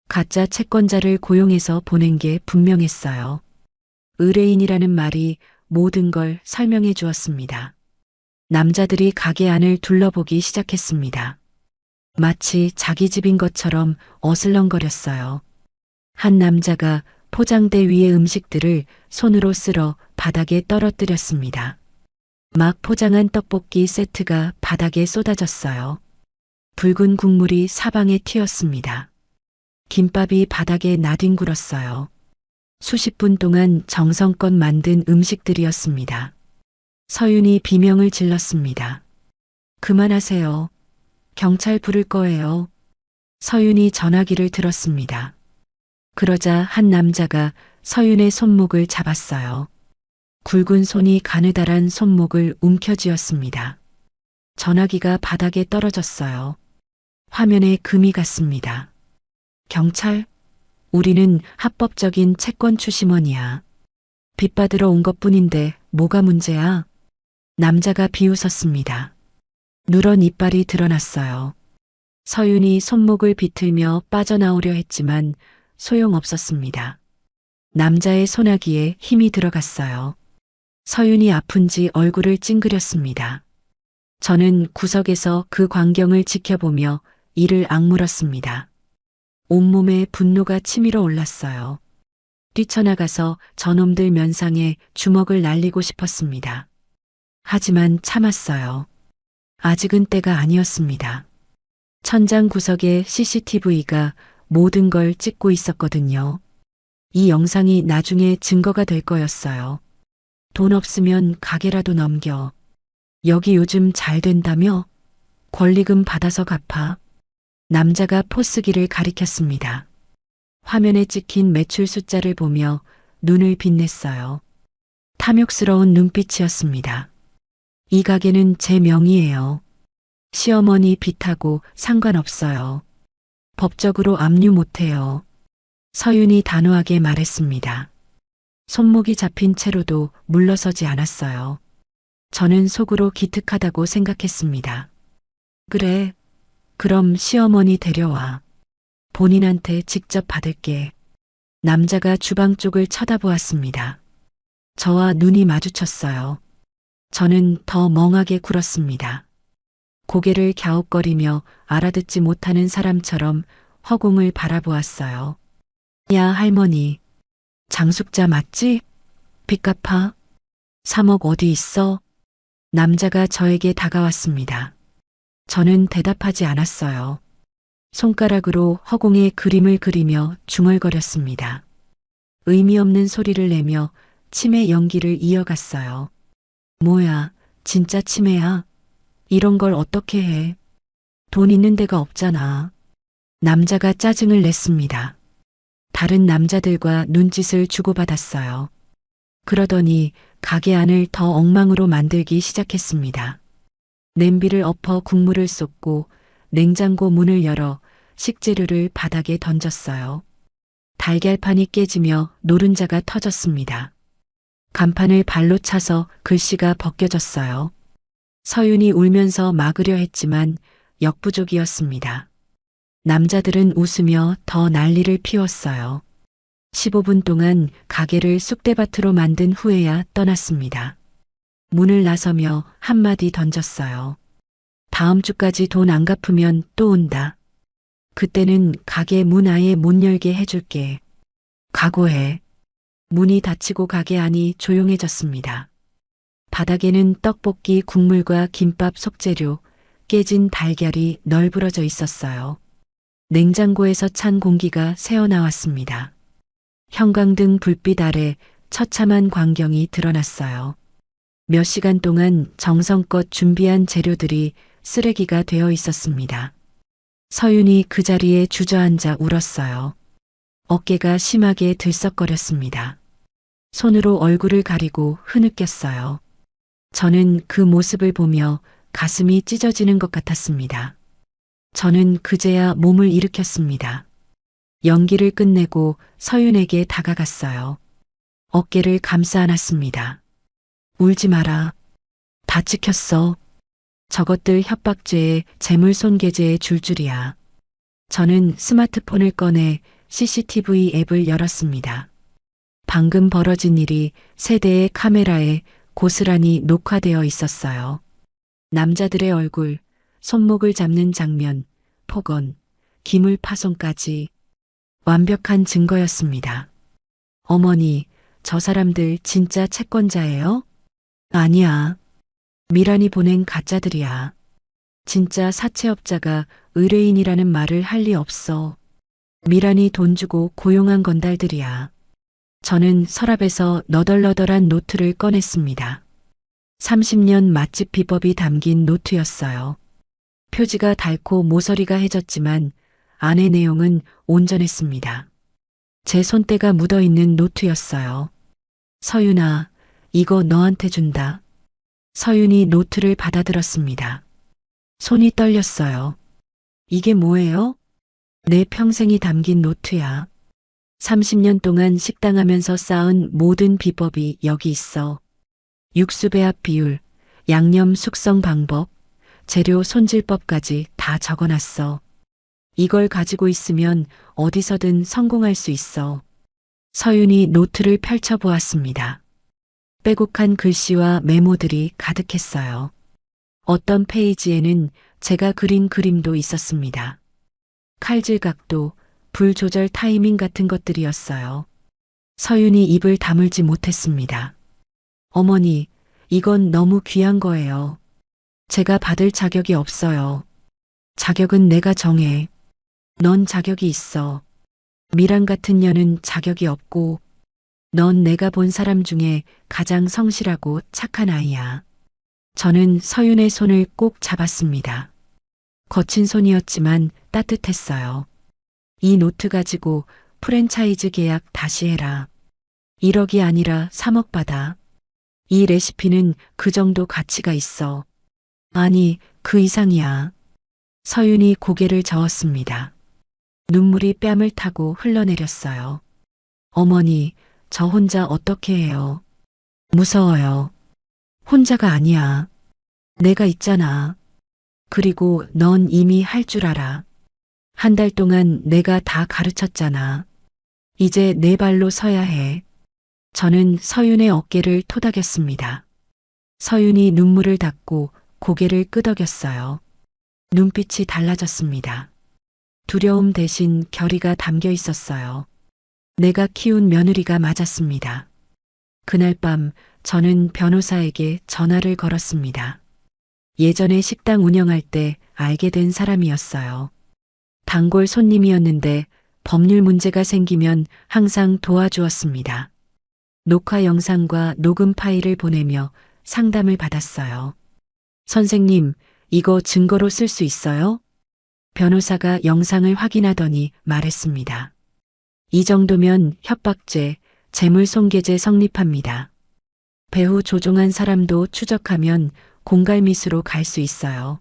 가짜 채권자를 고용해서 보낸 게 분명했어요. 의뢰인이라는 말이 모든 걸 설명해 주었습니다. 남자들이 가게 안을 둘러보기 시작했습니다. 마치 자기 집인 것처럼 어슬렁거렸어요. 한 남자가 포장대 위의 음식들을 손으로 쓸어 바닥에 떨어뜨렸습니다. 막 포장한 떡볶이 세트가 바닥에 쏟아졌어요. 붉은 국물이 사방에 튀었습니다. 김밥이 바닥에 나뒹굴었어요. 수십 분 동안 정성껏 만든 음식들이었습니다. 서윤이 비명을 질렀습니다. 그만하세요. 경찰 부를 거예요. 서윤이 전화기를 들었습니다. 그러자 한 남자가 서윤의 손목을 잡았어요. 굵은 손이 가느다란 손목을 움켜쥐었습니다. 전화기가 바닥에 떨어졌어요. 화면에 금이 갔습니다. 경찰? 우리는 합법적인 채권 추심원이야. 빚 받으러 온 것뿐인데 뭐가 문제야? 남자가 비웃었습니다. 누런 이빨이 드러났어요. 서윤이 손목을 비틀며 빠져나오려 했지만 소용없었습니다. 남자의 소나기에 힘이 들어갔어요. 서윤이 아픈지 얼굴을 찡그렸습니다. 저는 구석에서 그 광경을 지켜보며 이를 악물었습니다. 온몸에 분노가 치밀어 올랐어요. 뛰쳐나가서 저놈들 면상에 주먹을 날리고 싶었습니다. 하지만 참았어요. 아직은 때가 아니었습니다. 천장 구석에 CCTV가 모든 걸 찍고 있었거든요. 이 영상이 나중에 증거가 될 거였어요. 돈 없으면 가게라도 넘겨. 여기 요즘 잘 된다며? 권리금 받아서 갚아. 남자가 포스기를 가리켰습니다. 화면에 찍힌 매출 숫자를 보며 눈을 빛냈어요. 탐욕스러운 눈빛이었습니다. 이 가게는 제 명의예요. 시어머니 빚하고 상관없어요. 법적으로 압류 못해요. 서윤이 단호하게 말했습니다. 손목이 잡힌 채로도 물러서지 않았어요. 저는 속으로 기특하다고 생각했습니다. 그래, 그럼 시어머니 데려와. 본인한테 직접 받을게. 남자가 주방 쪽을 쳐다보았습니다. 저와 눈이 마주쳤어요. 저는 더 멍하게 굴었습니다. 고개를 갸웃거리며 알아듣지 못하는 사람처럼 허공을 바라보았어요. 야, 할머니. 장숙자 맞지? 빚 갚아? 3억 어디 있어? 남자가 저에게 다가왔습니다. 저는 대답하지 않았어요. 손가락으로 허공에 그림을 그리며 중얼거렸습니다. 의미 없는 소리를 내며 치매 연기를 이어갔어요. 뭐야, 진짜 치매야? 이런 걸 어떻게 해? 돈 있는 데가 없잖아. 남자가 짜증을 냈습니다. 다른 남자들과 눈짓을 주고받았어요. 그러더니 가게 안을 더 엉망으로 만들기 시작했습니다. 냄비를 엎어 국물을 쏟고 냉장고 문을 열어 식재료를 바닥에 던졌어요. 달걀판이 깨지며 노른자가 터졌습니다. 간판을 발로 차서 글씨가 벗겨졌어요. 서윤이 울면서 막으려 했지만 역부족이었습니다. 남자들은 웃으며 더 난리를 피웠어요. 15분 동안 가게를 쑥대밭으로 만든 후에야 떠났습니다. 문을 나서며 한마디 던졌어요. 다음 주까지 돈 안 갚으면 또 온다. 그때는 가게 문 아예 못 열게 해줄게. 각오해. 문이 닫히고 가게 안이 조용해졌습니다. 바닥에는 떡볶이 국물과 김밥 속재료, 깨진 달걀이 널브러져 있었어요. 냉장고에서 찬 공기가 새어나왔습니다. 형광등 불빛 아래 처참한 광경이 드러났어요. 몇 시간 동안 정성껏 준비한 재료들이 쓰레기가 되어 있었습니다. 서윤이 그 자리에 주저앉아 울었어요. 어깨가 심하게 들썩거렸습니다. 손으로 얼굴을 가리고 흐느꼈어요. 저는 그 모습을 보며 가슴이 찢어지는 것 같았습니다. 저는 그제야 몸을 일으켰습니다. 연기를 끝내고 서윤에게 다가갔어요. 어깨를 감싸 안았습니다. 울지 마라. 다 찍혔어. 저것들 협박죄에 재물손괴죄에 줄줄이야. 저는 스마트폰을 꺼내 CCTV 앱을 열었습니다. 방금 벌어진 일이 세 대의 카메라에 고스란히 녹화되어 있었어요. 남자들의 얼굴, 손목을 잡는 장면, 폭언, 기물 파손까지 완벽한 증거였습니다. 어머니, 저 사람들 진짜 채권자예요? 아니야. 미란이 보낸 가짜들이야. 진짜 사채업자가 의뢰인이라는 말을 할 리 없어. 미란이 돈 주고 고용한 건달들이야. 저는 서랍에서 너덜너덜한 노트를 꺼냈습니다. 30년 맛집 비법이 담긴 노트였어요. 표지가 닳고 모서리가 해졌지만 안의 내용은 온전했습니다. 제 손때가 묻어있는 노트였어요. 서윤아, 이거 너한테 준다. 서윤이 노트를 받아들었습니다. 손이 떨렸어요. 이게 뭐예요? 내 평생이 담긴 노트야. 30년 동안 식당하면서 쌓은 모든 비법이 여기 있어. 육수 배합 비율, 양념 숙성 방법, 재료 손질법까지 다 적어놨어. 이걸 가지고 있으면 어디서든 성공할 수 있어. 서윤이 노트를 펼쳐보았습니다. 빼곡한 글씨와 메모들이 가득했어요. 어떤 페이지에는 제가 그린 그림도 있었습니다. 칼질 각도, 불 조절 타이밍 같은 것들이었어요. 서윤이 입을 다물지 못했습니다. 어머니, 이건 너무 귀한 거예요. 제가 받을 자격이 없어요. 자격은 내가 정해. 넌 자격이 있어. 미란 같은 년은 자격이 없고, 넌 내가 본 사람 중에 가장 성실하고 착한 아이야. 저는 서윤의 손을 꼭 잡았습니다. 거친 손이었지만 따뜻했어요. 이 노트 가지고 프랜차이즈 계약 다시 해라. 1억이 아니라 3억 받아. 이 레시피는 그 정도 가치가 있어. 아니, 그 이상이야. 서윤이 고개를 저었습니다. 눈물이 뺨을 타고 흘러내렸어요. 어머니, 저 혼자 어떻게 해요? 무서워요. 혼자가 아니야. 내가 있잖아. 그리고 넌 이미 할 줄 알아. 한 달 동안 내가 다 가르쳤잖아. 이제 내 발로 서야 해. 저는 서윤의 어깨를 토닥였습니다. 서윤이 눈물을 닦고 고개를 끄덕였어요. 눈빛이 달라졌습니다. 두려움 대신 결의가 담겨 있었어요. 내가 키운 며느리가 맞았습니다. 그날 밤 저는 변호사에게 전화를 걸었습니다. 예전에 식당 운영할 때 알게 된 사람이었어요. 단골 손님이었는데 법률 문제가 생기면 항상 도와주었습니다. 녹화 영상과 녹음 파일을 보내며 상담을 받았어요. 선생님, 이거 증거로 쓸 수 있어요? 변호사가 영상을 확인하더니 말했습니다. 이 정도면 협박죄, 재물손괴죄 성립합니다. 배후 조종한 사람도 추적하면 공갈미수로 갈 수 있어요.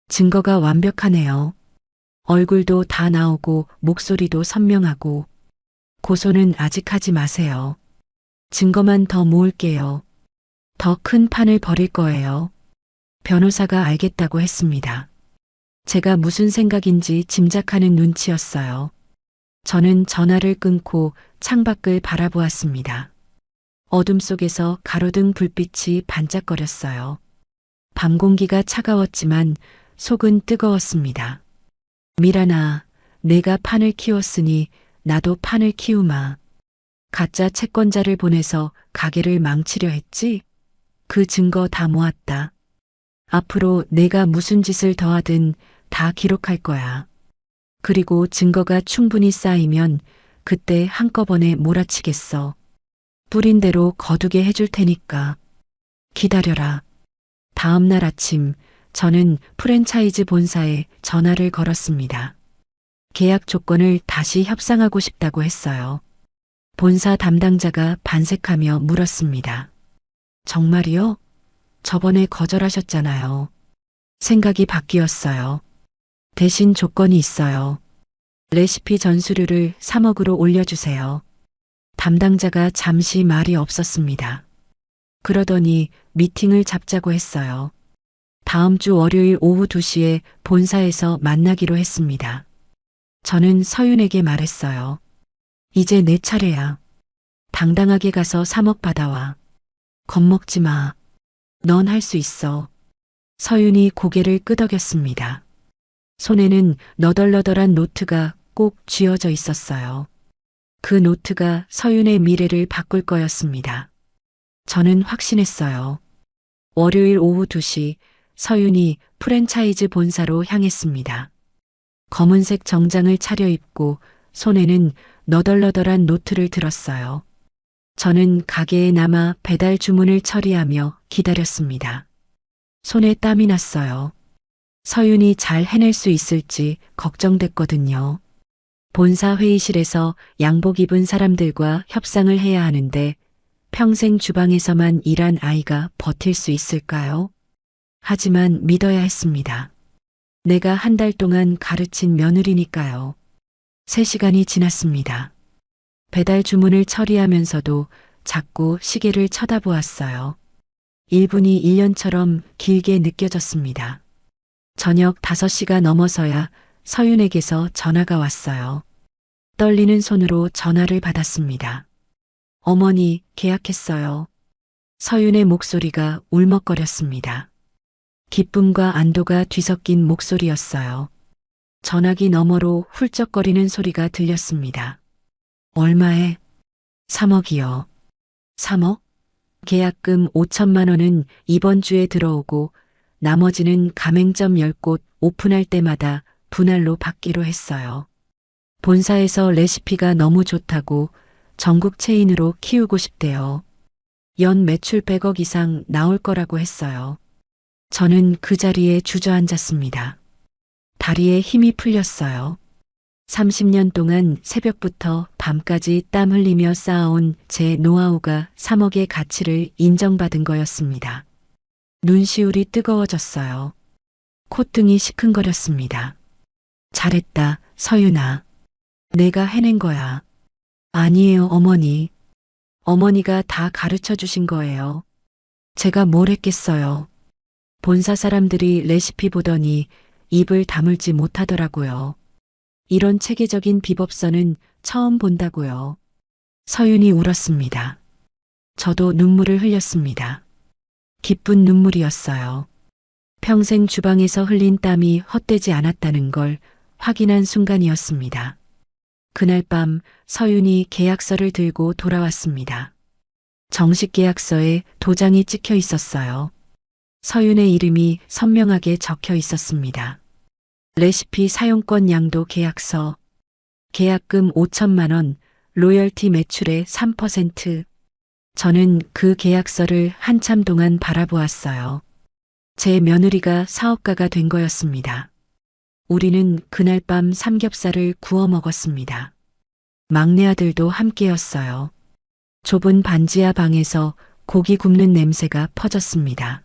증거가 완벽하네요. 얼굴도 다 나오고 목소리도 선명하고 고소는 아직 하지 마세요. 증거만 더 모을게요. 더 큰 판을 벌일 거예요. 변호사가 알겠다고 했습니다. 제가 무슨 생각인지 짐작하는 눈치였어요. 저는 전화를 끊고 창밖을 바라보았습니다. 어둠 속에서 가로등 불빛이 반짝거렸어요. 밤 공기가 차가웠지만 속은 뜨거웠습니다. 미란아, 내가 판을 키웠으니 나도 판을 키우마. 가짜 채권자를 보내서 가게를 망치려 했지? 그 증거 다 모았다. 앞으로 내가 무슨 짓을 더하든 다 기록할 거야. 그리고 증거가 충분히 쌓이면 그때 한꺼번에 몰아치겠어. 뿌린 대로 거두게 해줄 테니까. 기다려라. 다음 날 아침 저는 프랜차이즈 본사에 전화를 걸었습니다. 계약 조건을 다시 협상하고 싶다고 했어요. 본사 담당자가 반색하며 물었습니다. 정말이요? 저번에 거절하셨잖아요. 생각이 바뀌었어요. 대신 조건이 있어요. 레시피 전수료를 3억으로 올려주세요. 담당자가 잠시 말이 없었습니다. 그러더니 미팅을 잡자고 했어요. 다음 주 월요일 오후 2시에 본사에서 만나기로 했습니다. 저는 서윤에게 말했어요. 이제 내 차례야. 당당하게 가서 3억 받아와. 겁먹지 마. 넌 할 수 있어. 서윤이 고개를 끄덕였습니다. 손에는 너덜너덜한 노트가 꼭 쥐어져 있었어요. 그 노트가 서윤의 미래를 바꿀 거였습니다. 저는 확신했어요. 월요일 오후 2시 서윤이 프랜차이즈 본사로 향했습니다. 검은색 정장을 차려입고 손에는 너덜너덜한 노트를 들었어요. 저는 가게에 남아 배달 주문을 처리하며 기다렸습니다. 손에 땀이 났어요. 서윤이 잘 해낼 수 있을지 걱정됐거든요. 본사 회의실에서 양복 입은 사람들과 협상을 해야 하는데 평생 주방에서만 일한 아이가 버틸 수 있을까요? 하지만 믿어야 했습니다. 내가 한 달 동안 가르친 며느리니까요. 3시간이 지났습니다. 배달 주문을 처리하면서도 자꾸 시계를 쳐다보았어요. 1분이 1년처럼 길게 느껴졌습니다. 저녁 5시가 넘어서야 서윤에게서 전화가 왔어요. 떨리는 손으로 전화를 받았습니다. 어머니, 계약했어요. 서윤의 목소리가 울먹거렸습니다. 기쁨과 안도가 뒤섞인 목소리였어요. 전화기 너머로 훌쩍거리는 소리가 들렸습니다. 얼마에? 3억이요. 3억? 계약금 5천만 원은 이번 주에 들어오고 나머지는 가맹점 10곳 오픈할 때마다 분할로 받기로 했어요. 본사에서 레시피가 너무 좋다고 전국 체인으로 키우고 싶대요. 연 매출 100억 이상 나올 거라고 했어요. 저는 그 자리에 주저앉았습니다. 다리에 힘이 풀렸어요. 30년 동안 새벽부터 밤까지 땀 흘리며 쌓아온 제 노하우가 3억의 가치를 인정받은 거였습니다. 눈시울이 뜨거워졌어요. 콧등이 시큰거렸습니다. 잘했다, 서윤아. 내가 해낸 거야. 아니에요, 어머니. 어머니가 다 가르쳐 주신 거예요. 제가 뭘 했겠어요. 본사 사람들이 레시피 보더니 입을 다물지 못하더라고요. 이런 체계적인 비법서는 처음 본다고요. 서윤이 울었습니다. 저도 눈물을 흘렸습니다. 기쁜 눈물이었어요. 평생 주방에서 흘린 땀이 헛되지 않았다는 걸 확인한 순간이었습니다. 그날 밤 서윤이 계약서를 들고 돌아왔습니다. 정식 계약서에 도장이 찍혀 있었어요. 서윤의 이름이 선명하게 적혀 있었습니다. 레시피 사용권 양도 계약서, 계약금 5천만 원, 로열티 매출의 3%. 저는 그 계약서를 한참 동안 바라보았어요. 제 며느리가 사업가가 된 거였습니다. 우리는 그날 밤 삼겹살을 구워 먹었습니다. 막내 아들도 함께였어요. 좁은 반지하 방에서 고기 굽는 냄새가 퍼졌습니다.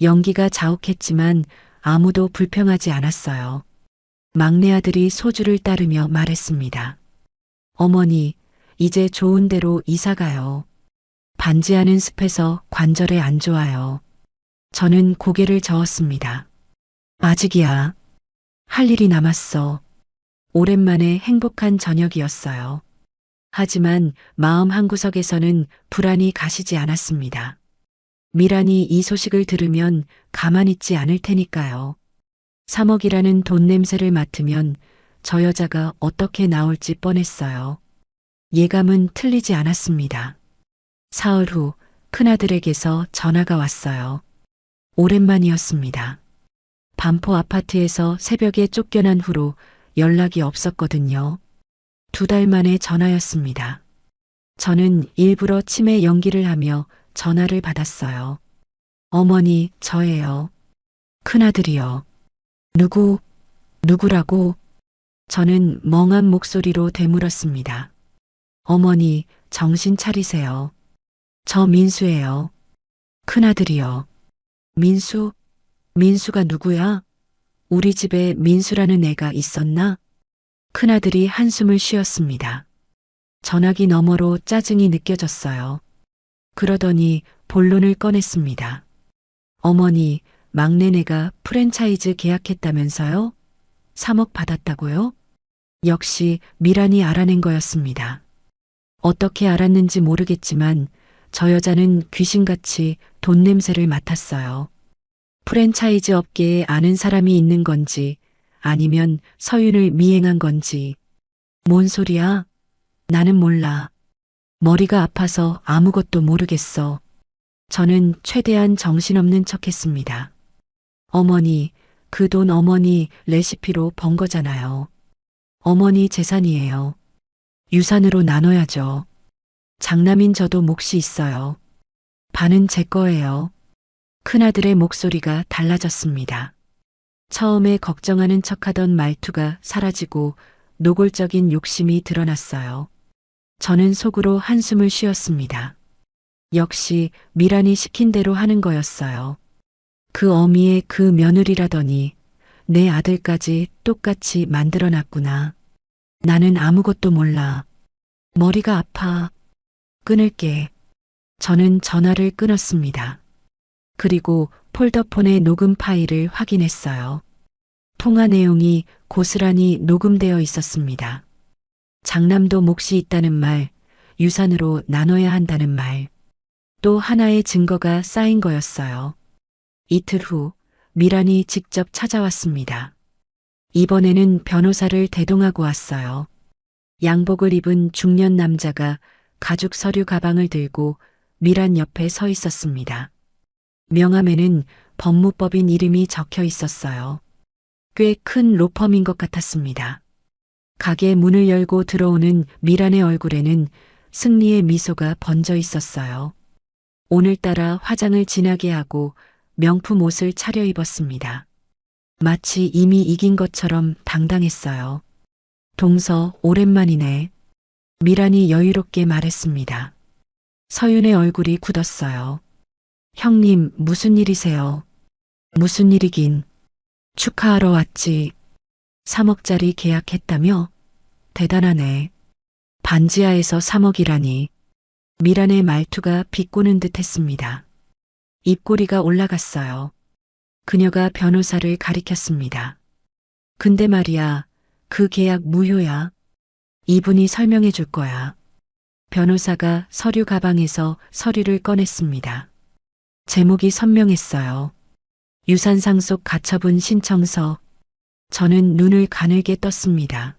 연기가 자욱했지만 아무도 불평하지 않았어요. 막내 아들이 소주를 따르며 말했습니다. 어머니, 이제 좋은 데로 이사 가요. 반지하는 습해서 관절에 안 좋아요. 저는 고개를 저었습니다. 아직이야. 할 일이 남았어. 오랜만에 행복한 저녁이었어요. 하지만 마음 한구석에서는 불안이 가시지 않았습니다. 미란이 이 소식을 들으면 가만 있지 않을 테니까요. 3억이라는 돈 냄새를 맡으면 저 여자가 어떻게 나올지 뻔했어요. 예감은 틀리지 않았습니다. 사흘 후 큰아들에게서 전화가 왔어요. 오랜만이었습니다. 반포 아파트에서 새벽에 쫓겨난 후로 연락이 없었거든요. 2달 만에 전화였습니다. 저는 일부러 치매 연기를 하며 전화를 받았어요. 어머니, 저예요. 큰아들이요. 누구라고? 저는 멍한 목소리로 되물었습니다. 어머니, 정신 차리세요. 저 민수예요. 큰아들이요. 민수가 누구야? 우리 집에 민수라는 애가 있었나? 큰아들이 한숨을 쉬었습니다. 전화기 너머로 짜증이 느껴졌어요. 그러더니 본론을 꺼냈습니다. 어머니, 막내네가 프랜차이즈 계약했다면서요? 3억 받았다고요? 역시 미란이 알아낸 거였습니다. 어떻게 알았는지 모르겠지만 저 여자는 귀신같이 돈 냄새를 맡았어요. 프랜차이즈 업계에 아는 사람이 있는 건지 아니면 서윤을 미행한 건지. 뭔 소리야? 나는 몰라. 머리가 아파서 아무것도 모르겠어. 저는 최대한 정신없는 척했습니다. 어머니, 그 돈 어머니 레시피로 번 거잖아요. 어머니 재산이에요. 유산으로 나눠야죠. 장남인 저도 몫이 있어요. 반은 제 거예요. 큰아들의 목소리가 달라졌습니다. 처음에 걱정하는 척하던 말투가 사라지고 노골적인 욕심이 드러났어요. 저는 속으로 한숨을 쉬었습니다. 역시 미란이 시킨 대로 하는 거였어요. 그 어미의 그 며느리라더니 내 아들까지 똑같이 만들어놨구나. 나는 아무것도 몰라. 머리가 아파. 끊을게. 저는 전화를 끊었습니다. 그리고 폴더폰의 녹음 파일을 확인했어요. 통화 내용이 고스란히 녹음되어 있었습니다. 장남도 몫이 있다는 말, 유산으로 나눠야 한다는 말. 또 하나의 증거가 쌓인 거였어요. 이틀 후 미란이 직접 찾아왔습니다. 이번에는 변호사를 대동하고 왔어요. 양복을 입은 중년 남자가 가죽 서류 가방을 들고 미란 옆에 서 있었습니다. 명함에는 법무법인 이름이 적혀 있었어요. 꽤 큰 로펌인 것 같았습니다. 가게 문을 열고 들어오는 미란의 얼굴에는 승리의 미소가 번져 있었어요. 오늘따라 화장을 진하게 하고 명품 옷을 차려입었습니다. 마치 이미 이긴 것처럼 당당했어요. 동서, 오랜만이네. 미란이 여유롭게 말했습니다. 서윤의 얼굴이 굳었어요. 형님, 무슨 일이세요? 무슨 일이긴. 축하하러 왔지. 3억짜리 계약했다며? 대단하네. 반지하에서 3억이라니. 미란의 말투가 비꼬는 듯 했습니다. 입꼬리가 올라갔어요. 그녀가 변호사를 가리켰습니다. 근데 말이야, 그 계약 무효야. 이분이 설명해 줄 거야. 변호사가 서류 가방에서 서류를 꺼냈습니다. 제목이 선명했어요. 유산 상속 가처분 신청서. 저는 눈을 가늘게 떴습니다.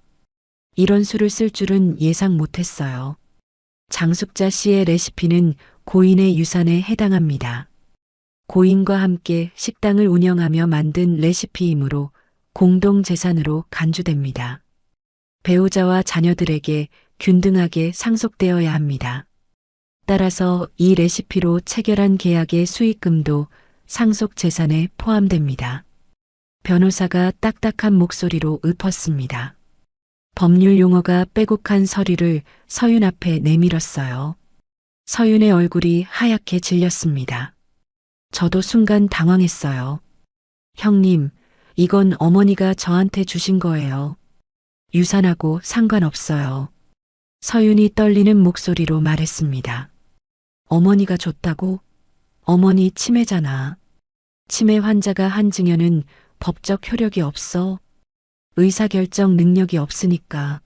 이런 수를 쓸 줄은 예상 못했어요. 장숙자 씨의 레시피는 고인의 유산에 해당합니다. 고인과 함께 식당을 운영하며 만든 레시피이므로 공동재산으로 간주됩니다. 배우자와 자녀들에게 균등하게 상속되어야 합니다. 따라서 이 레시피로 체결한 계약의 수익금도 상속재산에 포함됩니다. 변호사가 딱딱한 목소리로 읊었습니다. 법률 용어가 빼곡한 서류를 서윤 앞에 내밀었어요. 서윤의 얼굴이 하얗게 질렸습니다. 저도 순간 당황했어요. 형님, 이건 어머니가 저한테 주신 거예요. 유산하고 상관없어요. 서윤이 떨리는 목소리로 말했습니다. 어머니가 줬다고? 어머니 치매잖아. 치매 환자가 한 증여는 법적 효력이 없어. 의사결정 능력이 없으니까.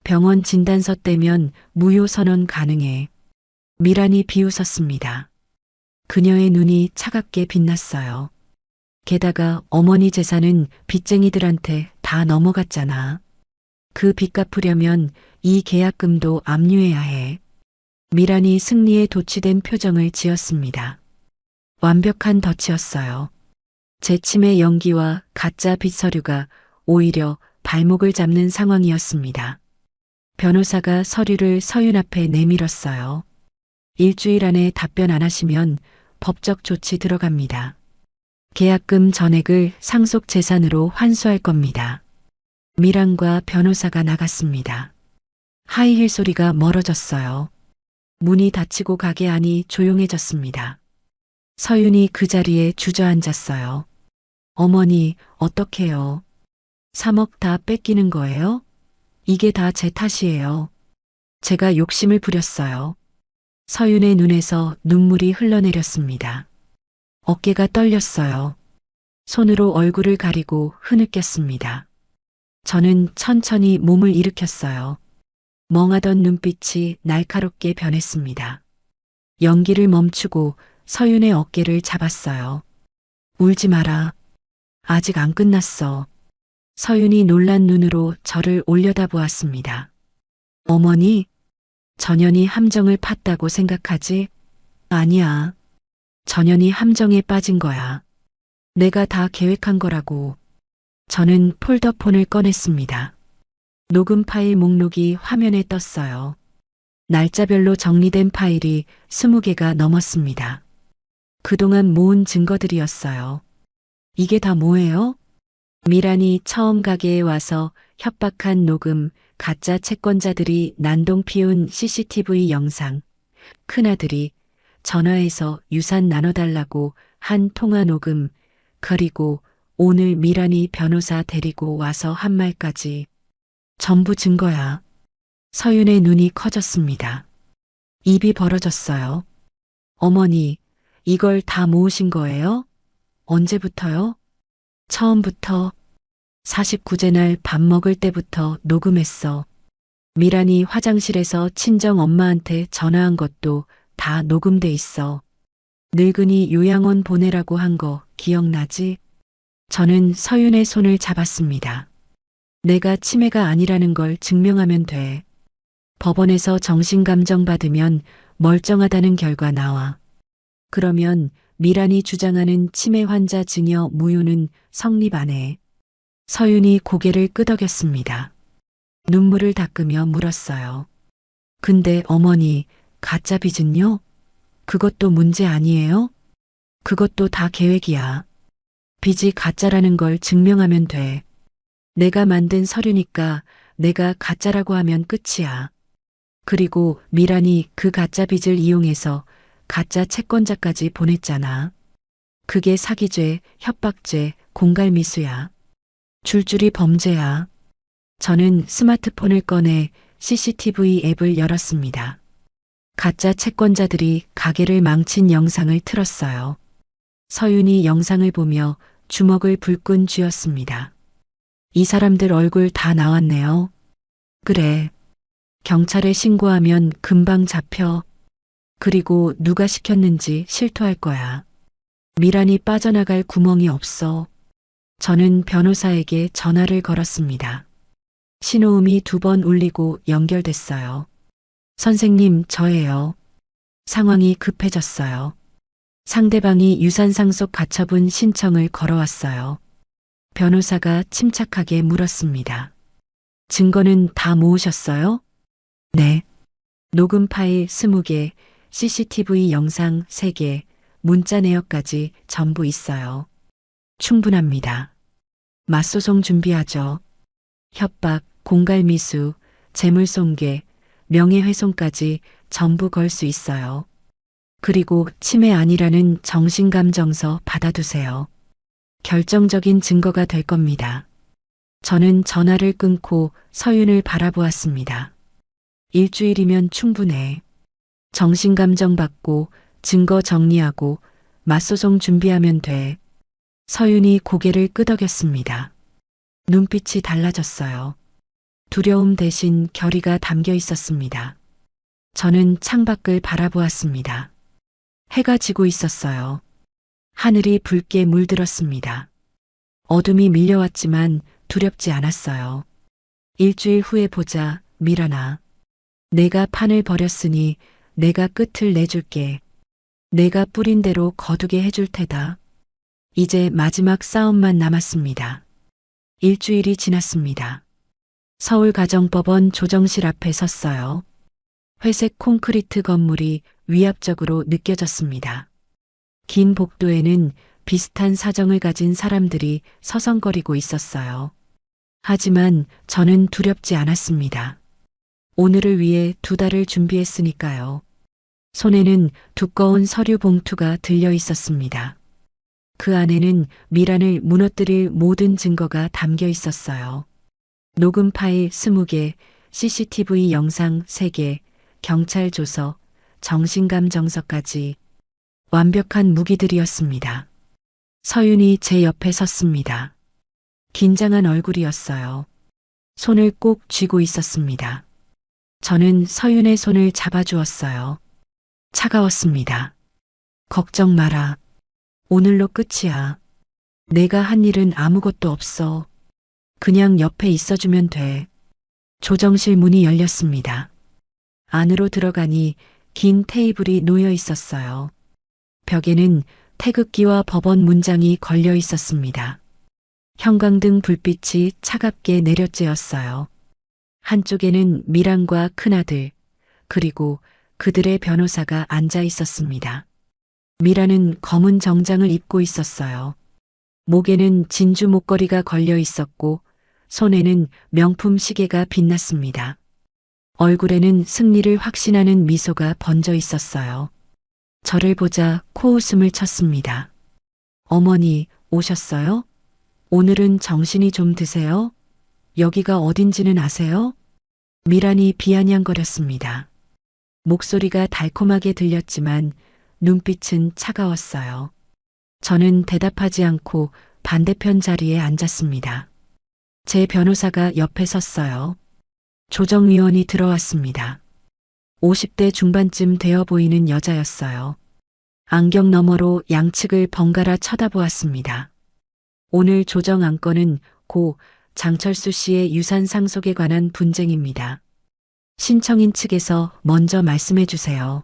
병원 진단서 떼면 무효 선언 가능해. 미란이 비웃었습니다. 그녀의 눈이 차갑게 빛났어요. 게다가 어머니 재산은 빚쟁이들한테 다 넘어갔잖아. 그 빚 갚으려면 이 계약금도 압류해야 해. 미란이 승리에 도취된 표정을 지었습니다. 완벽한 덫이었어요. 재침의 연기와 가짜 빚 서류가 오히려 발목을 잡는 상황이었습니다. 변호사가 서류를 서윤 앞에 내밀었어요. 일주일 안에 답변 안 하시면 법적 조치 들어갑니다. 계약금 전액을 상속 재산으로 환수할 겁니다. 미란과 변호사가 나갔습니다. 하이힐 소리가 멀어졌어요. 문이 닫히고 가게 안이 조용해졌습니다. 서윤이 그 자리에 주저앉았어요. 어머니, 어떡해요? 3억 다 뺏기는 거예요? 이게 다 제 탓이에요. 제가 욕심을 부렸어요. 서윤의 눈에서 눈물이 흘러내렸습니다. 어깨가 떨렸어요. 손으로 얼굴을 가리고 흐느꼈습니다. 저는 천천히 몸을 일으켰어요. 멍하던 눈빛이 날카롭게 변했습니다. 연기를 멈추고 서윤의 어깨를 잡았어요. 울지 마라. 아직 안 끝났어. 서윤이 놀란 눈으로 저를 올려다보았습니다. 어머니, 전현이 함정을 팠다고 생각하지? 아니야. 전현이 함정에 빠진 거야. 내가 다 계획한 거라고. 저는 폴더폰을 꺼냈습니다. 녹음 파일 목록이 화면에 떴어요. 날짜별로 정리된 파일이 20개가 넘었습니다. 그동안 모은 증거들이었어요. 이게 다 뭐예요? 미란이 처음 가게에 와서 협박한 녹음, 가짜 채권자들이 난동 피운 CCTV 영상, 큰아들이 전화해서 유산 나눠달라고 한 통화 녹음, 그리고 오늘 미란이 변호사 데리고 와서 한 말까지. 전부 증거야. 서윤의 눈이 커졌습니다. 입이 벌어졌어요. 어머니, 이걸 다 모으신 거예요? 언제부터요? 처음부터. 49제 날 밥 먹을 때부터 녹음했어. 미란이 화장실에서 친정 엄마한테 전화한 것도 다 녹음돼 있어. 늙은이 요양원 보내라고 한 거 기억나지? 저는 서윤의 손을 잡았습니다. 내가 치매가 아니라는 걸 증명하면 돼. 법원에서 정신감정 받으면 멀쩡하다는 결과 나와. 그러면 미란이 주장하는 치매 환자 증여 무효는 성립 안 해. 서윤이 고개를 끄덕였습니다. 눈물을 닦으며 물었어요. 근데 어머니, 가짜 빚은요? 그것도 문제 아니에요? 그것도 다 계획이야. 빚이 가짜라는 걸 증명하면 돼. 내가 만든 서류니까 내가 가짜라고 하면 끝이야. 그리고 미란이 그 가짜 빚을 이용해서 가짜 채권자까지 보냈잖아. 그게 사기죄, 협박죄, 공갈미수야. 줄줄이 범죄야. 저는 스마트폰을 꺼내 CCTV 앱을 열었습니다. 가짜 채권자들이 가게를 망친 영상을 틀었어요. 서윤이 영상을 보며 주먹을 불끈 쥐었습니다. 이 사람들 얼굴 다 나왔네요. 그래. 경찰에 신고하면 금방 잡혀. 그리고 누가 시켰는지 실토할 거야. 미란이 빠져나갈 구멍이 없어. 저는 변호사에게 전화를 걸었습니다. 신호음이 2번 울리고 연결됐어요. 선생님, 저예요. 상황이 급해졌어요. 상대방이 유산상속 가처분 신청을 걸어왔어요. 변호사가 침착하게 물었습니다. 증거는 다 모으셨어요? 네. 녹음 파일 20개, CCTV 영상 3개, 문자 내역까지 전부 있어요. 충분합니다. 맞소송 준비하죠. 협박, 공갈미수, 재물손괴, 명예훼손까지 전부 걸 수 있어요. 그리고 치매 아니라는 정신감정서 받아두세요. 결정적인 증거가 될 겁니다. 저는 전화를 끊고 서윤을 바라보았습니다. 일주일이면 충분해. 정신감정 받고 증거 정리하고 맞소송 준비하면 돼. 서윤이 고개를 끄덕였습니다. 눈빛이 달라졌어요. 두려움 대신 결의가 담겨 있었습니다. 저는 창밖을 바라보았습니다. 해가 지고 있었어요. 하늘이 붉게 물들었습니다. 어둠이 밀려왔지만 두렵지 않았어요. 일주일 후에 보자, 미란아. 내가 판을 벌였으니 내가 끝을 내줄게. 내가 뿌린 대로 거두게 해줄 테다. 이제 마지막 싸움만 남았습니다. 일주일이 지났습니다. 서울가정법원 조정실 앞에 섰어요. 회색 콘크리트 건물이 위압적으로 느껴졌습니다. 긴 복도에는 비슷한 사정을 가진 사람들이 서성거리고 있었어요. 하지만 저는 두렵지 않았습니다. 오늘을 위해 2달을 준비했으니까요. 손에는 두꺼운 서류 봉투가 들려 있었습니다. 그 안에는 미란을 무너뜨릴 모든 증거가 담겨 있었어요. 녹음 파일 20개, CCTV 영상 3개, 경찰 조서, 정신감 정서까지 완벽한 무기들이었습니다. 서윤이 제 옆에 섰습니다. 긴장한 얼굴이었어요. 손을 꼭 쥐고 있었습니다. 저는 서윤의 손을 잡아주었어요. 차가웠습니다. 걱정 마라. 오늘로 끝이야. 내가 한 일은 아무것도 없어. 그냥 옆에 있어주면 돼. 조정실 문이 열렸습니다. 안으로 들어가니 긴 테이블이 놓여 있었어요. 벽에는 태극기와 법원 문장이 걸려 있었습니다. 형광등 불빛이 차갑게 내려쬐었어요. 한쪽에는 미란과 큰아들, 그리고 그들의 변호사가 앉아 있었습니다. 미란은 검은 정장을 입고 있었어요. 목에는 진주 목걸이가 걸려 있었고 손에는 명품 시계가 빛났습니다. 얼굴에는 승리를 확신하는 미소가 번져 있었어요. 저를 보자 코웃음을 쳤습니다. 어머니, 오셨어요? 오늘은 정신이 좀 드세요? 여기가 어딘지는 아세요? 미란이 비아냥거렸습니다. 목소리가 달콤하게 들렸지만 눈빛은 차가웠어요. 저는 대답하지 않고 반대편 자리에 앉았습니다. 제 변호사가 옆에 섰어요. 조정위원이 들어왔습니다. 50대 중반쯤 되어 보이는 여자였어요. 안경 너머로 양측을 번갈아 쳐다보았습니다. 오늘 조정 안건은 고 장철수 씨의 유산 상속에 관한 분쟁입니다. 신청인 측에서 먼저 말씀해 주세요.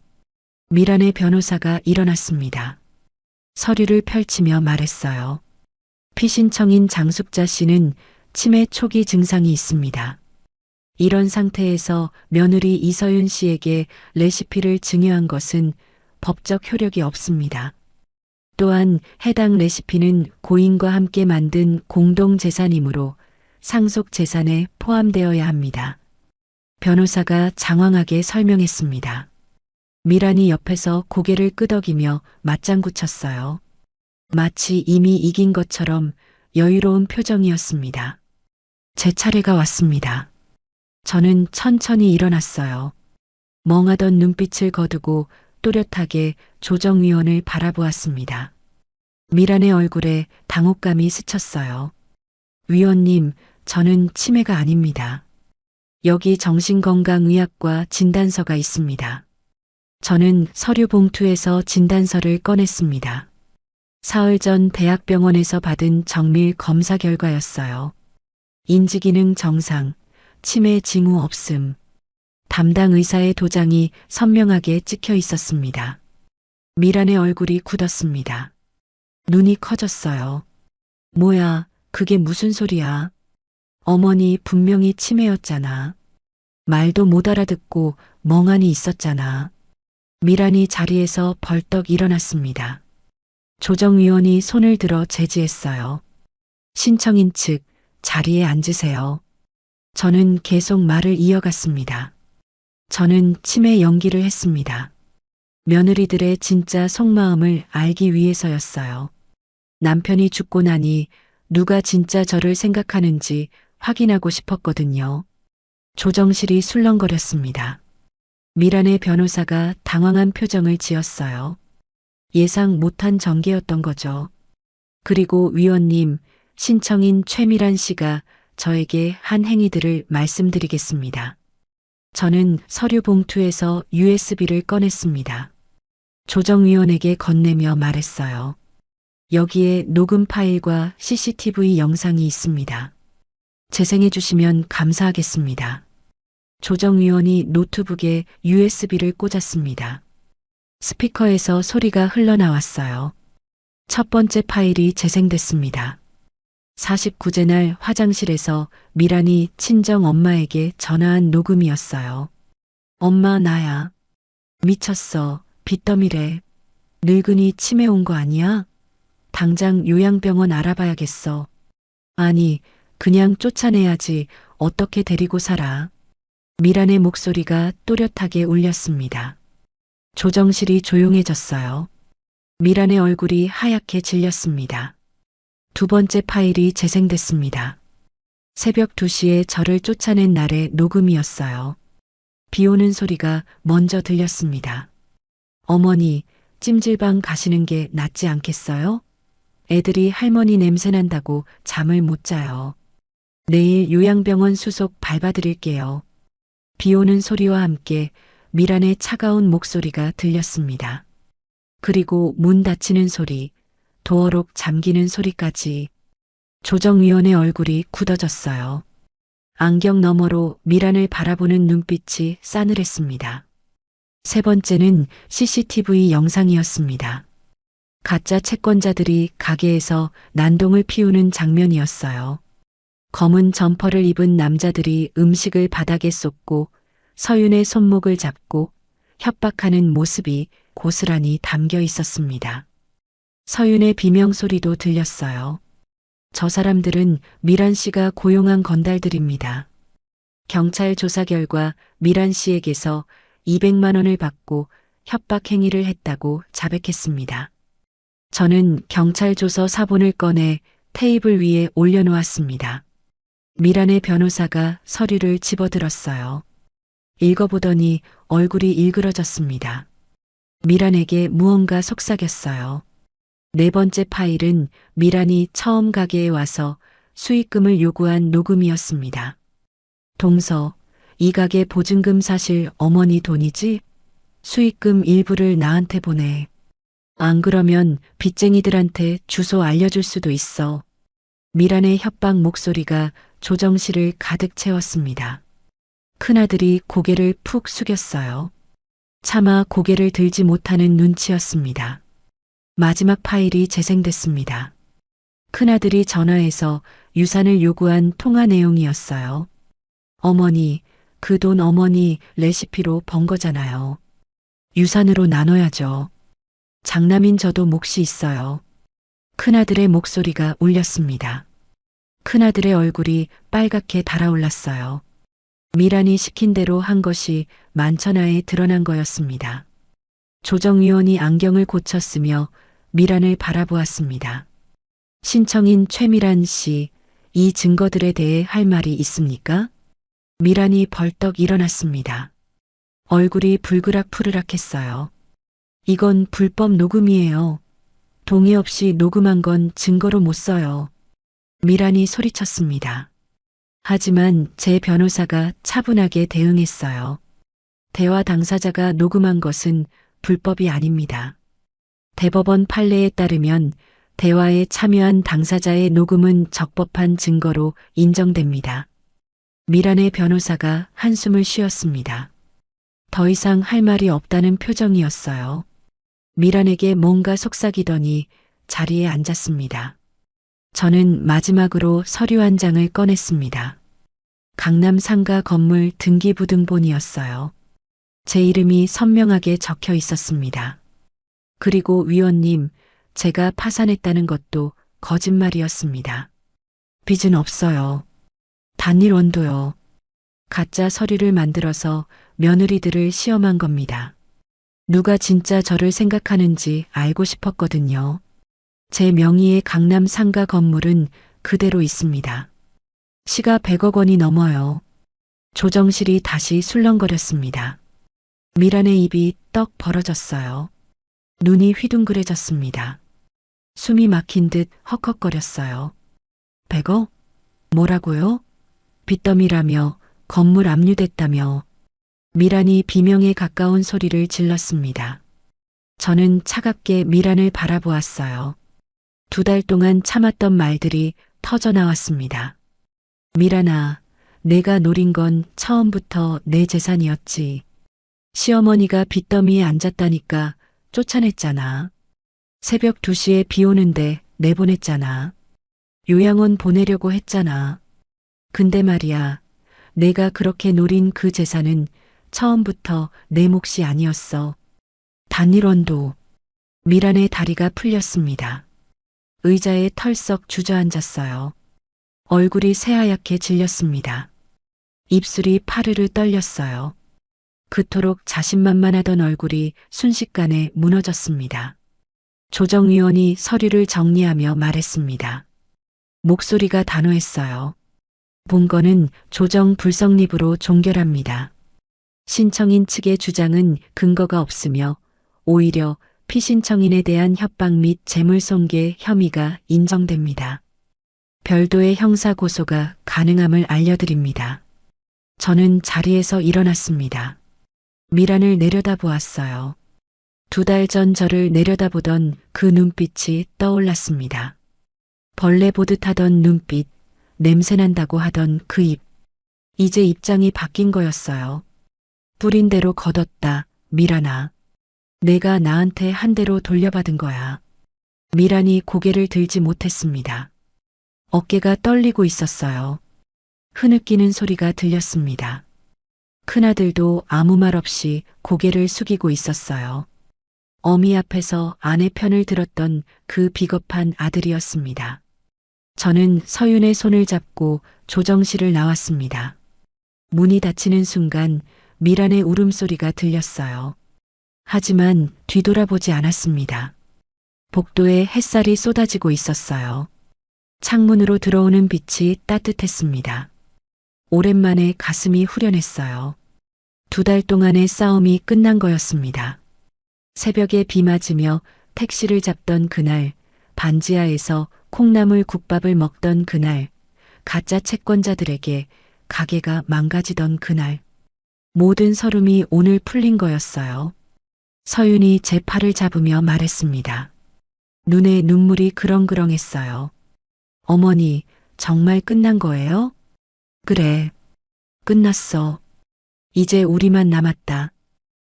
미란의 변호사가 일어났습니다. 서류를 펼치며 말했어요. 피신청인 장숙자 씨는 치매 초기 증상이 있습니다. 이런 상태에서 며느리 이서윤 씨에게 레시피를 증여한 것은 법적 효력이 없습니다. 또한 해당 레시피는 고인과 함께 만든 공동재산이므로 상속 재산에 포함되어야 합니다. 변호사가 장황하게 설명했습니다. 미란이 옆에서 고개를 끄덕이며 맞장구 쳤어요. 마치 이미 이긴 것처럼 여유로운 표정이었습니다. 제 차례가 왔습니다. 저는 천천히 일어났어요. 멍하던 눈빛을 거두고 또렷하게 조정위원을 바라보았습니다. 미란의 얼굴에 당혹감이 스쳤어요. 위원님, 저는 치매가 아닙니다. 여기 정신건강의학과 진단서가 있습니다. 저는 서류 봉투에서 진단서를 꺼냈습니다. 사흘 전 대학병원에서 받은 정밀 검사 결과였어요. 인지기능 정상, 치매 징후 없음. 담당 의사의 도장이 선명하게 찍혀 있었습니다. 미란의 얼굴이 굳었습니다. 눈이 커졌어요. 뭐야, 그게 무슨 소리야? 어머니 분명히 치매였잖아. 말도 못 알아듣고 멍하니 있었잖아. 미란이 자리에서 벌떡 일어났습니다. 조정위원이 손을 들어 제지했어요. 신청인 측 자리에 앉으세요. 저는 계속 말을 이어갔습니다. 저는 치매 연기를 했습니다. 며느리들의 진짜 속마음을 알기 위해서였어요. 남편이 죽고 나니 누가 진짜 저를 생각하는지 확인하고 싶었거든요. 조정실이 술렁거렸습니다. 미란의 변호사가 당황한 표정을 지었어요. 예상 못한 전개였던 거죠. 그리고 위원님, 신청인 최미란 씨가 저에게 한 행위들을 말씀드리겠습니다. 저는 서류 봉투에서 USB를 꺼냈습니다. 조정위원에게 건네며 말했어요. 여기에 녹음 파일과 CCTV 영상이 있습니다. 재생해 주시면 감사하겠습니다. 조정위원이 노트북에 USB를 꽂았습니다. 스피커에서 소리가 흘러나왔어요. 첫 번째 파일이 재생됐습니다. 49제 날 화장실에서 미란이 친정 엄마에게 전화한 녹음이었어요. 엄마 나야. 미쳤어. 빚더미래. 늙은이 치매 온 거 아니야? 당장 요양병원 알아봐야겠어. 아니, 그냥 쫓아내야지. 어떻게 데리고 살아? 미란의 목소리가 또렷하게 울렸습니다. 조정실이 조용해졌어요. 미란의 얼굴이 하얗게 질렸습니다. 두 번째 파일이 재생됐습니다. 새벽 2시에 저를 쫓아낸 날의 녹음이었어요. 비 오는 소리가 먼저 들렸습니다. 어머니, 찜질방 가시는 게 낫지 않겠어요? 애들이 할머니 냄새 난다고 잠을 못 자요. 내일 요양병원 수속 밟아드릴게요. 비 오는 소리와 함께 미란의 차가운 목소리가 들렸습니다. 그리고 문 닫히는 소리, 도어록 잠기는 소리까지. 조정위원의 얼굴이 굳어졌어요. 안경 너머로 미란을 바라보는 눈빛이 싸늘했습니다. 세 번째는 CCTV 영상이었습니다. 가짜 채권자들이 가게에서 난동을 피우는 장면이었어요. 검은 점퍼를 입은 남자들이 음식을 바닥에 쏟고 서윤의 손목을 잡고 협박하는 모습이 고스란히 담겨 있었습니다. 서윤의 비명소리도 들렸어요. 저 사람들은 미란 씨가 고용한 건달들입니다. 경찰 조사 결과 미란 씨에게서 200만 원을 받고 협박 행위를 했다고 자백했습니다. 저는 경찰 조서 사본을 꺼내 테이블 위에 올려놓았습니다. 미란의 변호사가 서류를 집어들었어요. 읽어보더니 얼굴이 일그러졌습니다. 미란에게 무언가 속삭였어요. 네 번째 파일은 미란이 처음 가게에 와서 수익금을 요구한 녹음이었습니다. 동서, 이 가게 보증금 사실 어머니 돈이지? 수익금 일부를 나한테 보내. 안 그러면 빚쟁이들한테 주소 알려줄 수도 있어. 미란의 협박 목소리가 조정실을 가득 채웠습니다. 큰아들이 고개를 푹 숙였어요. 차마 고개를 들지 못하는 눈치였습니다. 마지막 파일이 재생됐습니다. 큰아들이 전화해서 유산을 요구한 통화 내용이었어요. 어머니, 그 돈 어머니 레시피로 번 거잖아요. 유산으로 나눠야죠. 장남인 저도 몫이 있어요. 큰아들의 목소리가 울렸습니다. 큰아들의 얼굴이 빨갛게 달아올랐어요. 미란이 시킨 대로 한 것이 만천하에 드러난 거였습니다. 조정위원이 안경을 고쳤으며 미란을 바라보았습니다. 신청인 최미란 씨, 이 증거들에 대해 할 말이 있습니까? 미란이 벌떡 일어났습니다. 얼굴이 불그락푸르락했어요. 이건 불법 녹음이에요. 동의 없이 녹음한 건 증거로 못 써요. 미란이 소리쳤습니다. 하지만 제 변호사가 차분하게 대응했어요. 대화 당사자가 녹음한 것은 불법이 아닙니다. 대법원 판례에 따르면 대화에 참여한 당사자의 녹음은 적법한 증거로 인정됩니다. 미란의 변호사가 한숨을 쉬었습니다. 더 이상 할 말이 없다는 표정이었어요. 미란에게 뭔가 속삭이더니 자리에 앉았습니다. 저는 마지막으로 서류 한 장을 꺼냈습니다. 강남 상가 건물 등기부등본이었어요. 제 이름이 선명하게 적혀 있었습니다. 그리고 위원님, 제가 파산했다는 것도 거짓말이었습니다. 빚은 없어요. 단 1원도요. 가짜 서류를 만들어서 며느리들을 시험한 겁니다. 누가 진짜 저를 생각하는지 알고 싶었거든요. 제 명의의 강남 상가 건물은 그대로 있습니다. 시가 100억 원이 넘어요. 조정실이 다시 술렁거렸습니다. 미란의 입이 떡 벌어졌어요. 눈이 휘둥그레졌습니다. 숨이 막힌 듯 헉헉거렸어요. 100억? 뭐라고요? 빚더미라며 건물 압류됐다며 미란이 비명에 가까운 소리를 질렀습니다. 저는 차갑게 미란을 바라보았어요. 2달 동안 참았던 말들이 터져나왔습니다. 미란아, 내가 노린 건 처음부터 내 재산이었지. 시어머니가 빚더미에 앉았다니까 쫓아냈잖아. 새벽 2시에 비 오는데 내보냈잖아. 요양원 보내려고 했잖아. 근데 말이야, 내가 그렇게 노린 그 재산은 처음부터 내 몫이 아니었어. 단일원도. 미란의 다리가 풀렸습니다. 의자에 털썩 주저앉았어요. 얼굴이 새하얗게 질렸습니다. 입술이 파르르 떨렸어요. 그토록 자신만만하던 얼굴이 순식간에 무너졌습니다. 조정위원이 서류를 정리하며 말했습니다. 목소리가 단호했어요. 본건은 조정 불성립으로 종결합니다. 신청인 측의 주장은 근거가 없으며 오히려 피신청인에 대한 협박 및 재물손괴 혐의가 인정됩니다. 별도의 형사고소가 가능함을 알려드립니다. 저는 자리에서 일어났습니다. 미란을 내려다보았어요. 2달 전 저를 내려다보던 그 눈빛이 떠올랐습니다. 벌레 보듯 하던 눈빛, 냄새난다고 하던 그 입. 이제 입장이 바뀐 거였어요. 뿌린 대로 걷었다, 미란아. 내가 나한테 한 대로 돌려받은 거야. 미란이 고개를 들지 못했습니다. 어깨가 떨리고 있었어요. 흐느끼는 소리가 들렸습니다. 큰아들도 아무 말 없이 고개를 숙이고 있었어요. 어미 앞에서 아내 편을 들었던 그 비겁한 아들이었습니다. 저는 서윤의 손을 잡고 조정실을 나왔습니다. 문이 닫히는 순간 미란의 울음소리가 들렸어요. 하지만 뒤돌아보지 않았습니다. 복도에 햇살이 쏟아지고 있었어요. 창문으로 들어오는 빛이 따뜻했습니다. 오랜만에 가슴이 후련했어요. 2달 동안의 싸움이 끝난 거였습니다. 새벽에 비 맞으며 택시를 잡던 그날, 반지하에서 콩나물 국밥을 먹던 그날, 가짜 채권자들에게 가게가 망가지던 그날, 모든 서름이 오늘 풀린 거였어요. 서윤이 제 팔을 잡으며 말했습니다. 눈에 눈물이 그렁그렁했어요. 어머니, 정말 끝난 거예요? 그래, 끝났어. 이제 우리만 남았다.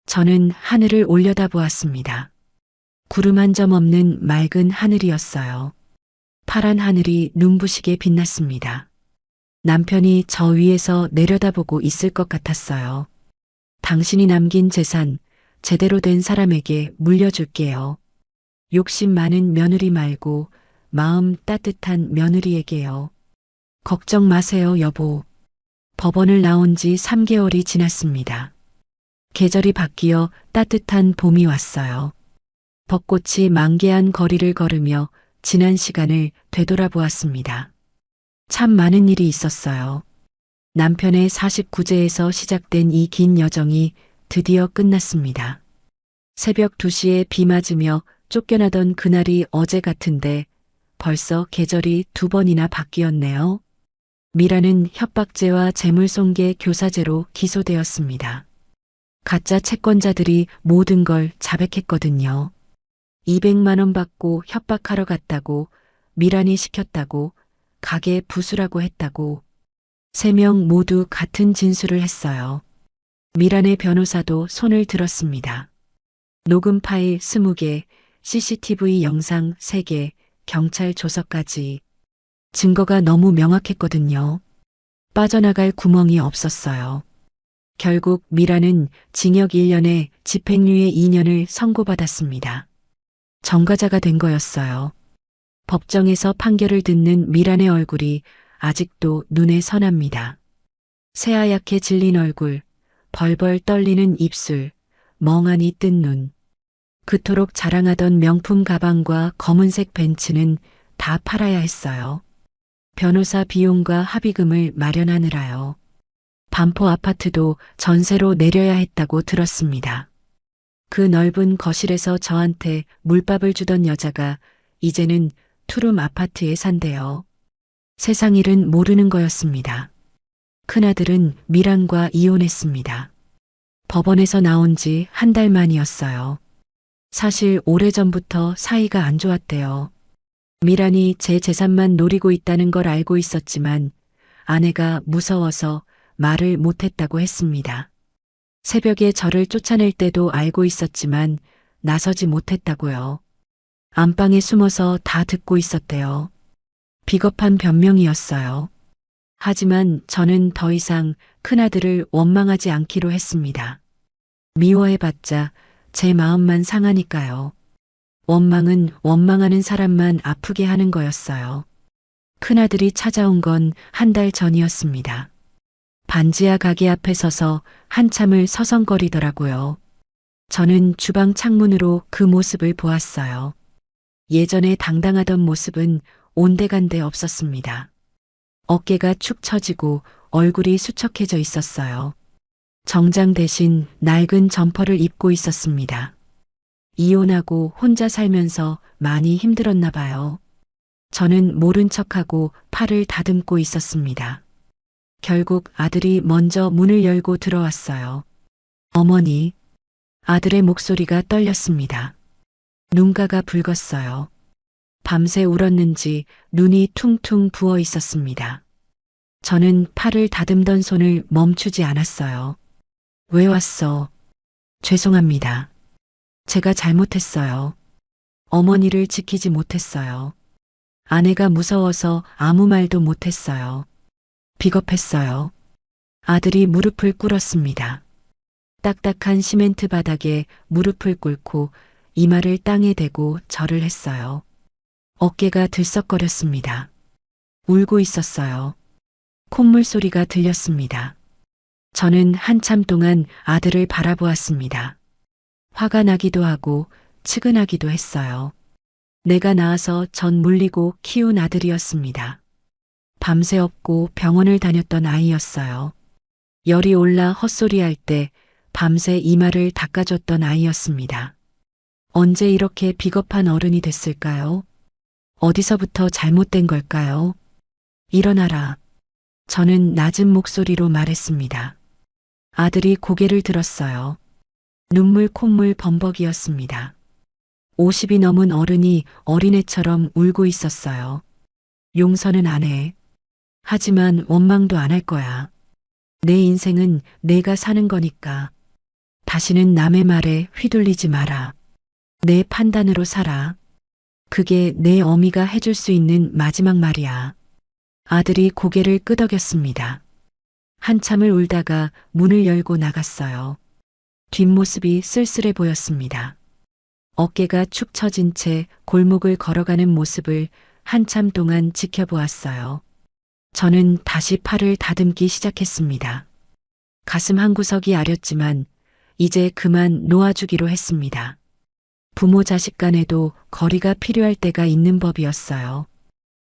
저는 하늘을 올려다보았습니다. 구름 한 점 없는 맑은 하늘이었어요. 파란 하늘이 눈부시게 빛났습니다. 남편이 저 위에서 내려다보고 있을 것 같았어요. 당신이 남긴 재산, 제대로 된 사람에게 물려줄게요. 욕심 많은 며느리 말고 마음 따뜻한 며느리에게요. 걱정 마세요, 여보. 법원을 나온 지 3개월이 지났습니다. 계절이 바뀌어 따뜻한 봄이 왔어요. 벚꽃이 만개한 거리를 걸으며 지난 시간을 되돌아보았습니다. 참 많은 일이 있었어요. 남편의 49제에서 시작된 이 긴 여정이 드디어 끝났습니다. 새벽 2시에 비 맞으며 쫓겨나던 그날이 어제 같은데 벌써 계절이 2번이나 바뀌었네요. 미라는 협박죄와 재물손괴 교사죄로 기소되었습니다. 가짜 채권자들이 모든 걸 자백했거든요. 200만 원 받고 협박하러 갔다고, 미란이 시켰다고, 가게 부수라고 했다고. 3명 모두 같은 진술을 했어요. 미란의 변호사도 손을 들었습니다. 녹음 파일 20개, CCTV 영상 3개, 경찰 조서까지. 증거가 너무 명확했거든요. 빠져나갈 구멍이 없었어요. 결국 미라는 징역 1년에 집행유예 2년을 선고받았습니다. 전과자가 된 거였어요. 법정에서 판결을 듣는 미란의 얼굴이 아직도 눈에 선합니다. 새하얗게 질린 얼굴, 벌벌 떨리는 입술, 멍하니 뜬 눈. 그토록 자랑하던 명품 가방과 검은색 벤츠는 다 팔아야 했어요. 변호사 비용과 합의금을 마련하느라요. 반포 아파트도 전세로 내려야 했다고 들었습니다. 그 넓은 거실에서 저한테 물밥을 주던 여자가 이제는 투룸 아파트에 산대요. 세상 일은 모르는 거였습니다. 큰아들은 미란과 이혼했습니다. 법원에서 나온 지 한 달 만이었어요. 사실 오래전부터 사이가 안 좋았대요. 미란이 제 재산만 노리고 있다는 걸 알고 있었지만 아내가 무서워서 말을 못했다고 했습니다. 새벽에 저를 쫓아낼 때도 알고 있었지만 나서지 못했다고요. 안방에 숨어서 다 듣고 있었대요. 비겁한 변명이었어요. 하지만 저는 더 이상 큰아들을 원망하지 않기로 했습니다. 미워해봤자 제 마음만 상하니까요. 원망은 원망하는 사람만 아프게 하는 거였어요. 큰아들이 찾아온 건 한 달 전이었습니다. 반지하 가게 앞에 서서 한참을 서성거리더라고요. 저는 주방 창문으로 그 모습을 보았어요. 예전에 당당하던 모습은 온데간데 없었습니다. 어깨가 축 처지고 얼굴이 수척해져 있었어요. 정장 대신 낡은 점퍼를 입고 있었습니다. 이혼하고 혼자 살면서 많이 힘들었나 봐요. 저는 모른 척하고 팔을 다듬고 있었습니다. 결국 아들이 먼저 문을 열고 들어왔어요. 어머니, 아들의 목소리가 떨렸습니다. 눈가가 붉었어요. 밤새 울었는지 눈이 퉁퉁 부어 있었습니다. 저는 팔을 다듬던 손을 멈추지 않았어요. 왜 왔어? 죄송합니다. 제가 잘못했어요. 어머니를 지키지 못했어요. 아내가 무서워서 아무 말도 못했어요. 비겁했어요. 아들이 무릎을 꿇었습니다. 딱딱한 시멘트 바닥에 무릎을 꿇고 이마를 땅에 대고 절을 했어요. 어깨가 들썩거렸습니다. 울고 있었어요. 콧물 소리가 들렸습니다. 저는 한참 동안 아들을 바라보았습니다. 화가 나기도 하고 측은하기도 했어요. 내가 낳아서 전 물리고 키운 아들이었습니다. 밤새 업고 병원을 다녔던 아이였어요. 열이 올라 헛소리할 때 밤새 이마를 닦아줬던 아이였습니다. 언제 이렇게 비겁한 어른이 됐을까요? 어디서부터 잘못된 걸까요? 일어나라. 저는 낮은 목소리로 말했습니다. 아들이 고개를 들었어요. 눈물 콧물 범벅이었습니다. 50이 넘은 어른이 어린애처럼 울고 있었어요. 용서는 안 해. 하지만 원망도 안 할 거야. 내 인생은 내가 사는 거니까. 다시는 남의 말에 휘둘리지 마라. 내 판단으로 살아. 그게 내 어미가 해줄 수 있는 마지막 말이야. 아들이 고개를 끄덕였습니다. 한참을 울다가 문을 열고 나갔어요. 뒷모습이 쓸쓸해 보였습니다. 어깨가 축 처진 채 골목을 걸어가는 모습을 한참 동안 지켜보았어요. 저는 다시 팔을 다듬기 시작했습니다. 가슴 한구석이 아렸지만 이제 그만 놓아주기로 했습니다. 부모 자식 간에도 거리가 필요할 때가 있는 법이었어요.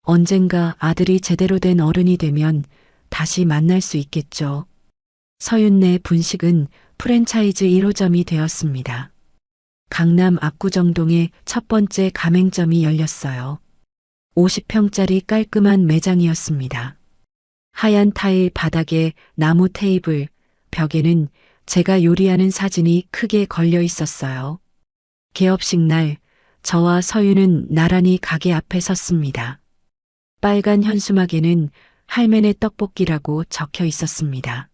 언젠가 아들이 제대로 된 어른이 되면 다시 만날 수 있겠죠. 서윤네 분식은 프랜차이즈 1호점이 되었습니다. 강남 압구정동에 첫 번째 가맹점이 열렸어요. 50평짜리 깔끔한 매장이었습니다. 하얀 타일 바닥에 나무 테이블, 벽에는 제가 요리하는 사진이 크게 걸려 있었어요. 개업식 날, 저와 서윤은 나란히 가게 앞에 섰습니다. 빨간 현수막에는 할매네 떡볶이라고 적혀 있었습니다.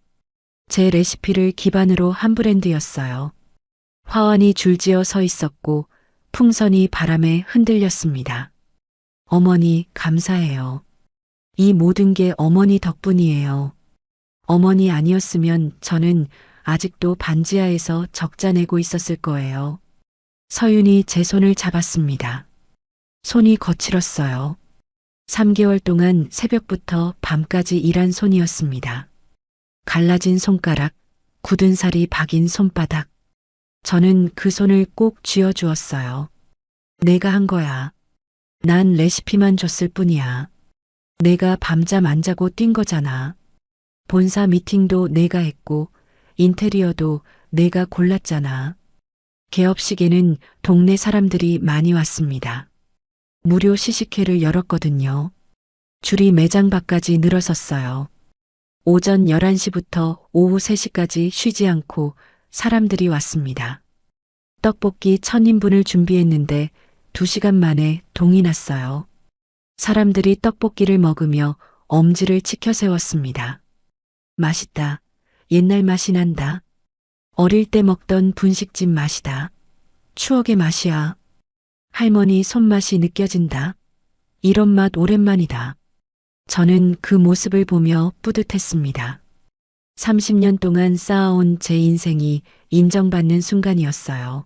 제 레시피를 기반으로 한 브랜드였어요. 화환이 줄지어 서 있었고 풍선이 바람에 흔들렸습니다. 어머니, 감사해요. 이 모든 게 어머니 덕분이에요. 어머니 아니었으면 저는 아직도 반지하에서 적자 내고 있었을 거예요. 서윤이 제 손을 잡았습니다. 손이 거칠었어요. 3개월 동안 새벽부터 밤까지 일한 손이었습니다. 갈라진 손가락, 굳은 살이 박인 손바닥. 저는 그 손을 꼭 쥐어주었어요. 내가 한 거야. 난 레시피만 줬을 뿐이야. 내가 밤잠 안 자고 뛴 거잖아. 본사 미팅도 내가 했고, 인테리어도 내가 골랐잖아. 개업식에는 동네 사람들이 많이 왔습니다. 무료 시식회를 열었거든요. 줄이 매장 밖까지 늘어섰어요. 오전 11시부터 오후 3시까지 쉬지 않고 사람들이 왔습니다. 떡볶이 1000인분을 준비했는데 2시간 만에 동이 났어요. 사람들이 떡볶이를 먹으며 엄지를 치켜 세웠습니다. 맛있다. 옛날 맛이 난다. 어릴 때 먹던 분식집 맛이다. 추억의 맛이야. 할머니 손맛이 느껴진다. 이런 맛 오랜만이다. 저는 그 모습을 보며 뿌듯했습니다. 30년 동안 쌓아온 제 인생이 인정받는 순간이었어요.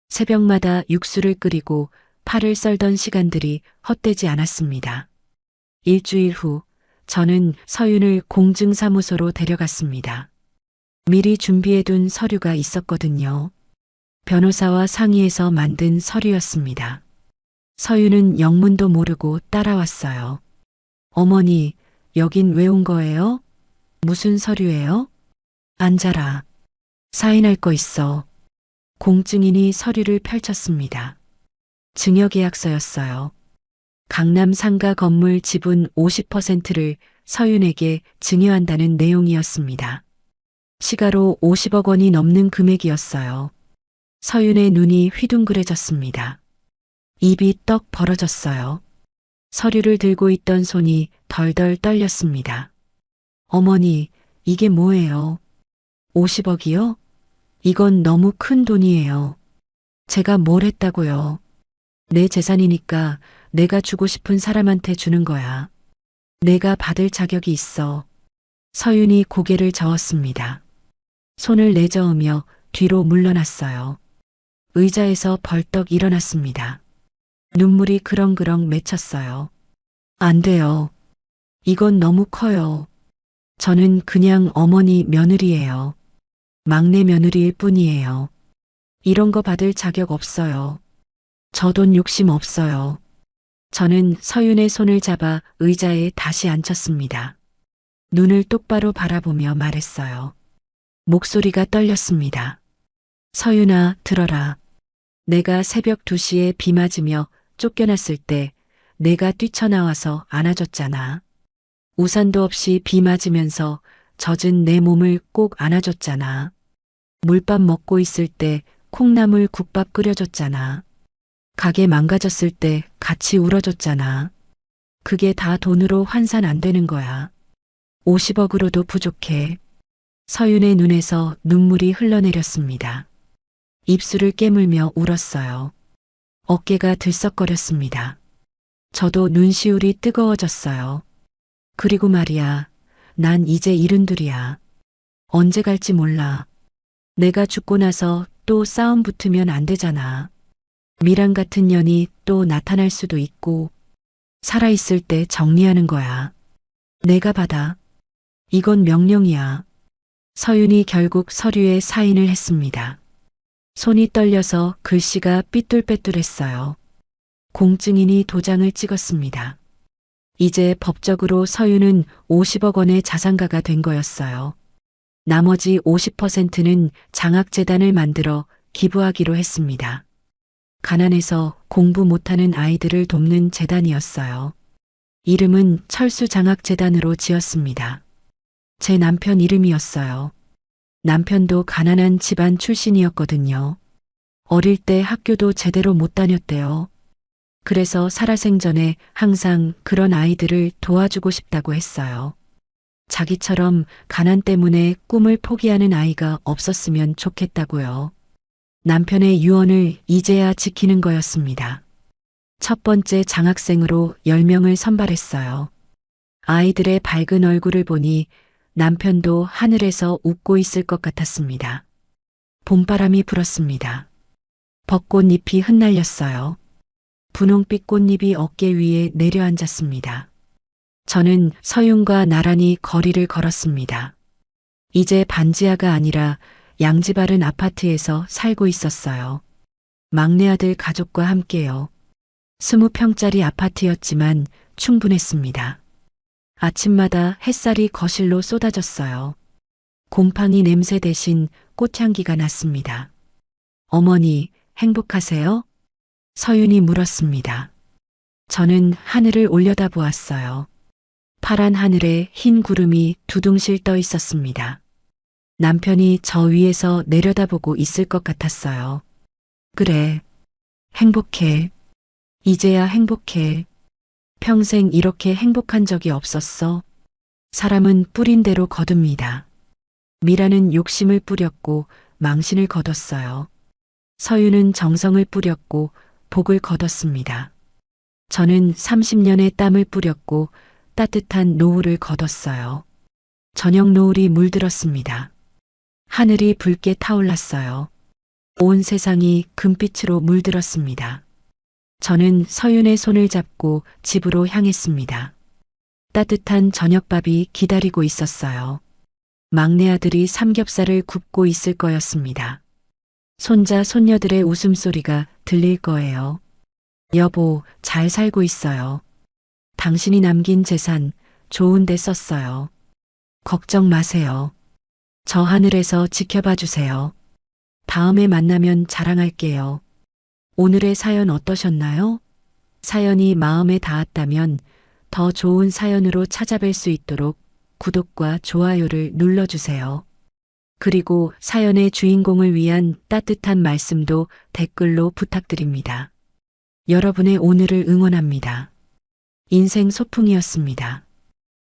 새벽마다 육수를 끓이고 파를 썰던 시간들이 헛되지 않았습니다. 일주일 후 저는 서윤을 공증사무소로 데려갔습니다. 미리 준비해둔 서류가 있었거든요. 변호사와 상의해서 만든 서류였습니다. 서윤은 영문도 모르고 따라왔어요. 어머니, 여긴 왜 온 거예요? 무슨 서류예요? 앉아라. 사인할 거 있어. 공증인이 서류를 펼쳤습니다. 증여계약서였어요. 강남 상가 건물 지분 50%를 서윤에게 증여한다는 내용이었습니다. 시가로 50억 원이 넘는 금액이었어요. 서윤의 눈이 휘둥그레졌습니다. 입이 떡 벌어졌어요. 서류를 들고 있던 손이 덜덜 떨렸습니다. 어머니, 이게 뭐예요? 50억이요? 이건 너무 큰 돈이에요. 제가 뭘 했다고요? 내 재산이니까 내가 주고 싶은 사람한테 주는 거야. 내가 받을 자격이 있어. 서윤이 고개를 저었습니다. 손을 내저으며 뒤로 물러났어요. 의자에서 벌떡 일어났습니다. 눈물이 그렁그렁 맺혔어요. 안 돼요. 이건 너무 커요. 저는 그냥 어머니 며느리예요. 막내 며느리일 뿐이에요. 이런 거 받을 자격 없어요. 저 돈 욕심 없어요. 저는 서윤의 손을 잡아 의자에 다시 앉혔습니다. 눈을 똑바로 바라보며 말했어요. 목소리가 떨렸습니다. 서윤아, 들어라. 내가 새벽 2시에 비 맞으며 쫓겨났을 때 내가 뛰쳐나와서 안아줬잖아. 우산도 없이 비 맞으면서 젖은 내 몸을 꼭 안아줬잖아. 물밥 먹고 있을 때 콩나물 국밥 끓여줬잖아. 가게 망가졌을 때 같이 울어줬잖아. 그게 다 돈으로 환산 안 되는 거야. 50억으로도 부족해. 서윤의 눈에서 눈물이 흘러내렸습니다. 입술을 깨물며 울었어요. 어깨가 들썩거렸습니다. 저도 눈시울이 뜨거워졌어요. 그리고 말이야, 난 이제 72이야. 언제 갈지 몰라. 내가 죽고 나서 또 싸움 붙으면 안 되잖아. 미란 같은 년이 또 나타날 수도 있고, 살아있을 때 정리하는 거야. 내가 받아. 이건 명령이야. 서윤이 결국 서류에 사인을 했습니다. 손이 떨려서 글씨가 삐뚤빼뚤했어요. 공증인이 도장을 찍었습니다. 이제 법적으로 서윤은 50억 원의 자산가가 된 거였어요. 나머지 50%는 장학재단을 만들어 기부하기로 했습니다. 가난해서 공부 못하는 아이들을 돕는 재단이었어요. 이름은 철수장학재단으로 지었습니다. 제 남편 이름이었어요. 남편도 가난한 집안 출신이었거든요. 어릴 때 학교도 제대로 못 다녔대요. 그래서 살아생전에 항상 그런 아이들을 도와주고 싶다고 했어요. 자기처럼 가난 때문에 꿈을 포기하는 아이가 없었으면 좋겠다고요. 남편의 유언을 이제야 지키는 거였습니다. 첫 번째 장학생으로 10명을 선발했어요. 아이들의 밝은 얼굴을 보니 남편도 하늘에서 웃고 있을 것 같았습니다. 봄바람이 불었습니다. 벚꽃잎이 흩날렸어요. 분홍빛 꽃잎이 어깨 위에 내려앉았습니다. 저는 서윤과 나란히 거리를 걸었습니다. 이제 반지하가 아니라 양지바른 아파트에서 살고 있었어요. 막내 아들 가족과 함께요. 20평짜리 아파트였지만 충분했습니다. 아침마다 햇살이 거실로 쏟아졌어요. 곰팡이 냄새 대신 꽃향기가 났습니다. 어머니, 행복하세요? 서윤이 물었습니다. 저는 하늘을 올려다보았어요. 파란 하늘에 흰 구름이 두둥실 떠 있었습니다. 남편이 저 위에서 내려다보고 있을 것 같았어요. 그래. 행복해. 이제야 행복해. 평생 이렇게 행복한 적이 없었어. 사람은 뿌린 대로 거둡니다. 미라는 욕심을 뿌렸고 망신을 거뒀어요. 서유는 정성을 뿌렸고 복을 거뒀습니다. 저는 30년의 땀을 뿌렸고 따뜻한 노을을 거뒀어요. 저녁 노을이 물들었습니다. 하늘이 붉게 타올랐어요. 온 세상이 금빛으로 물들었습니다. 저는 서윤의 손을 잡고 집으로 향했습니다. 따뜻한 저녁밥이 기다리고 있었어요. 막내 아들이 삼겹살을 굽고 있을 거였습니다. 손자, 손녀들의 웃음소리가 들릴 거예요. 여보, 잘 살고 있어요. 당신이 남긴 재산 좋은 데 썼어요. 걱정 마세요. 저 하늘에서 지켜봐 주세요. 다음에 만나면 자랑할게요. 오늘의 사연 어떠셨나요? 사연이 마음에 닿았다면 더 좋은 사연으로 찾아뵐 수 있도록 구독과 좋아요를 눌러주세요. 그리고 사연의 주인공을 위한 따뜻한 말씀도 댓글로 부탁드립니다. 여러분의 오늘을 응원합니다. 인생 소풍이었습니다.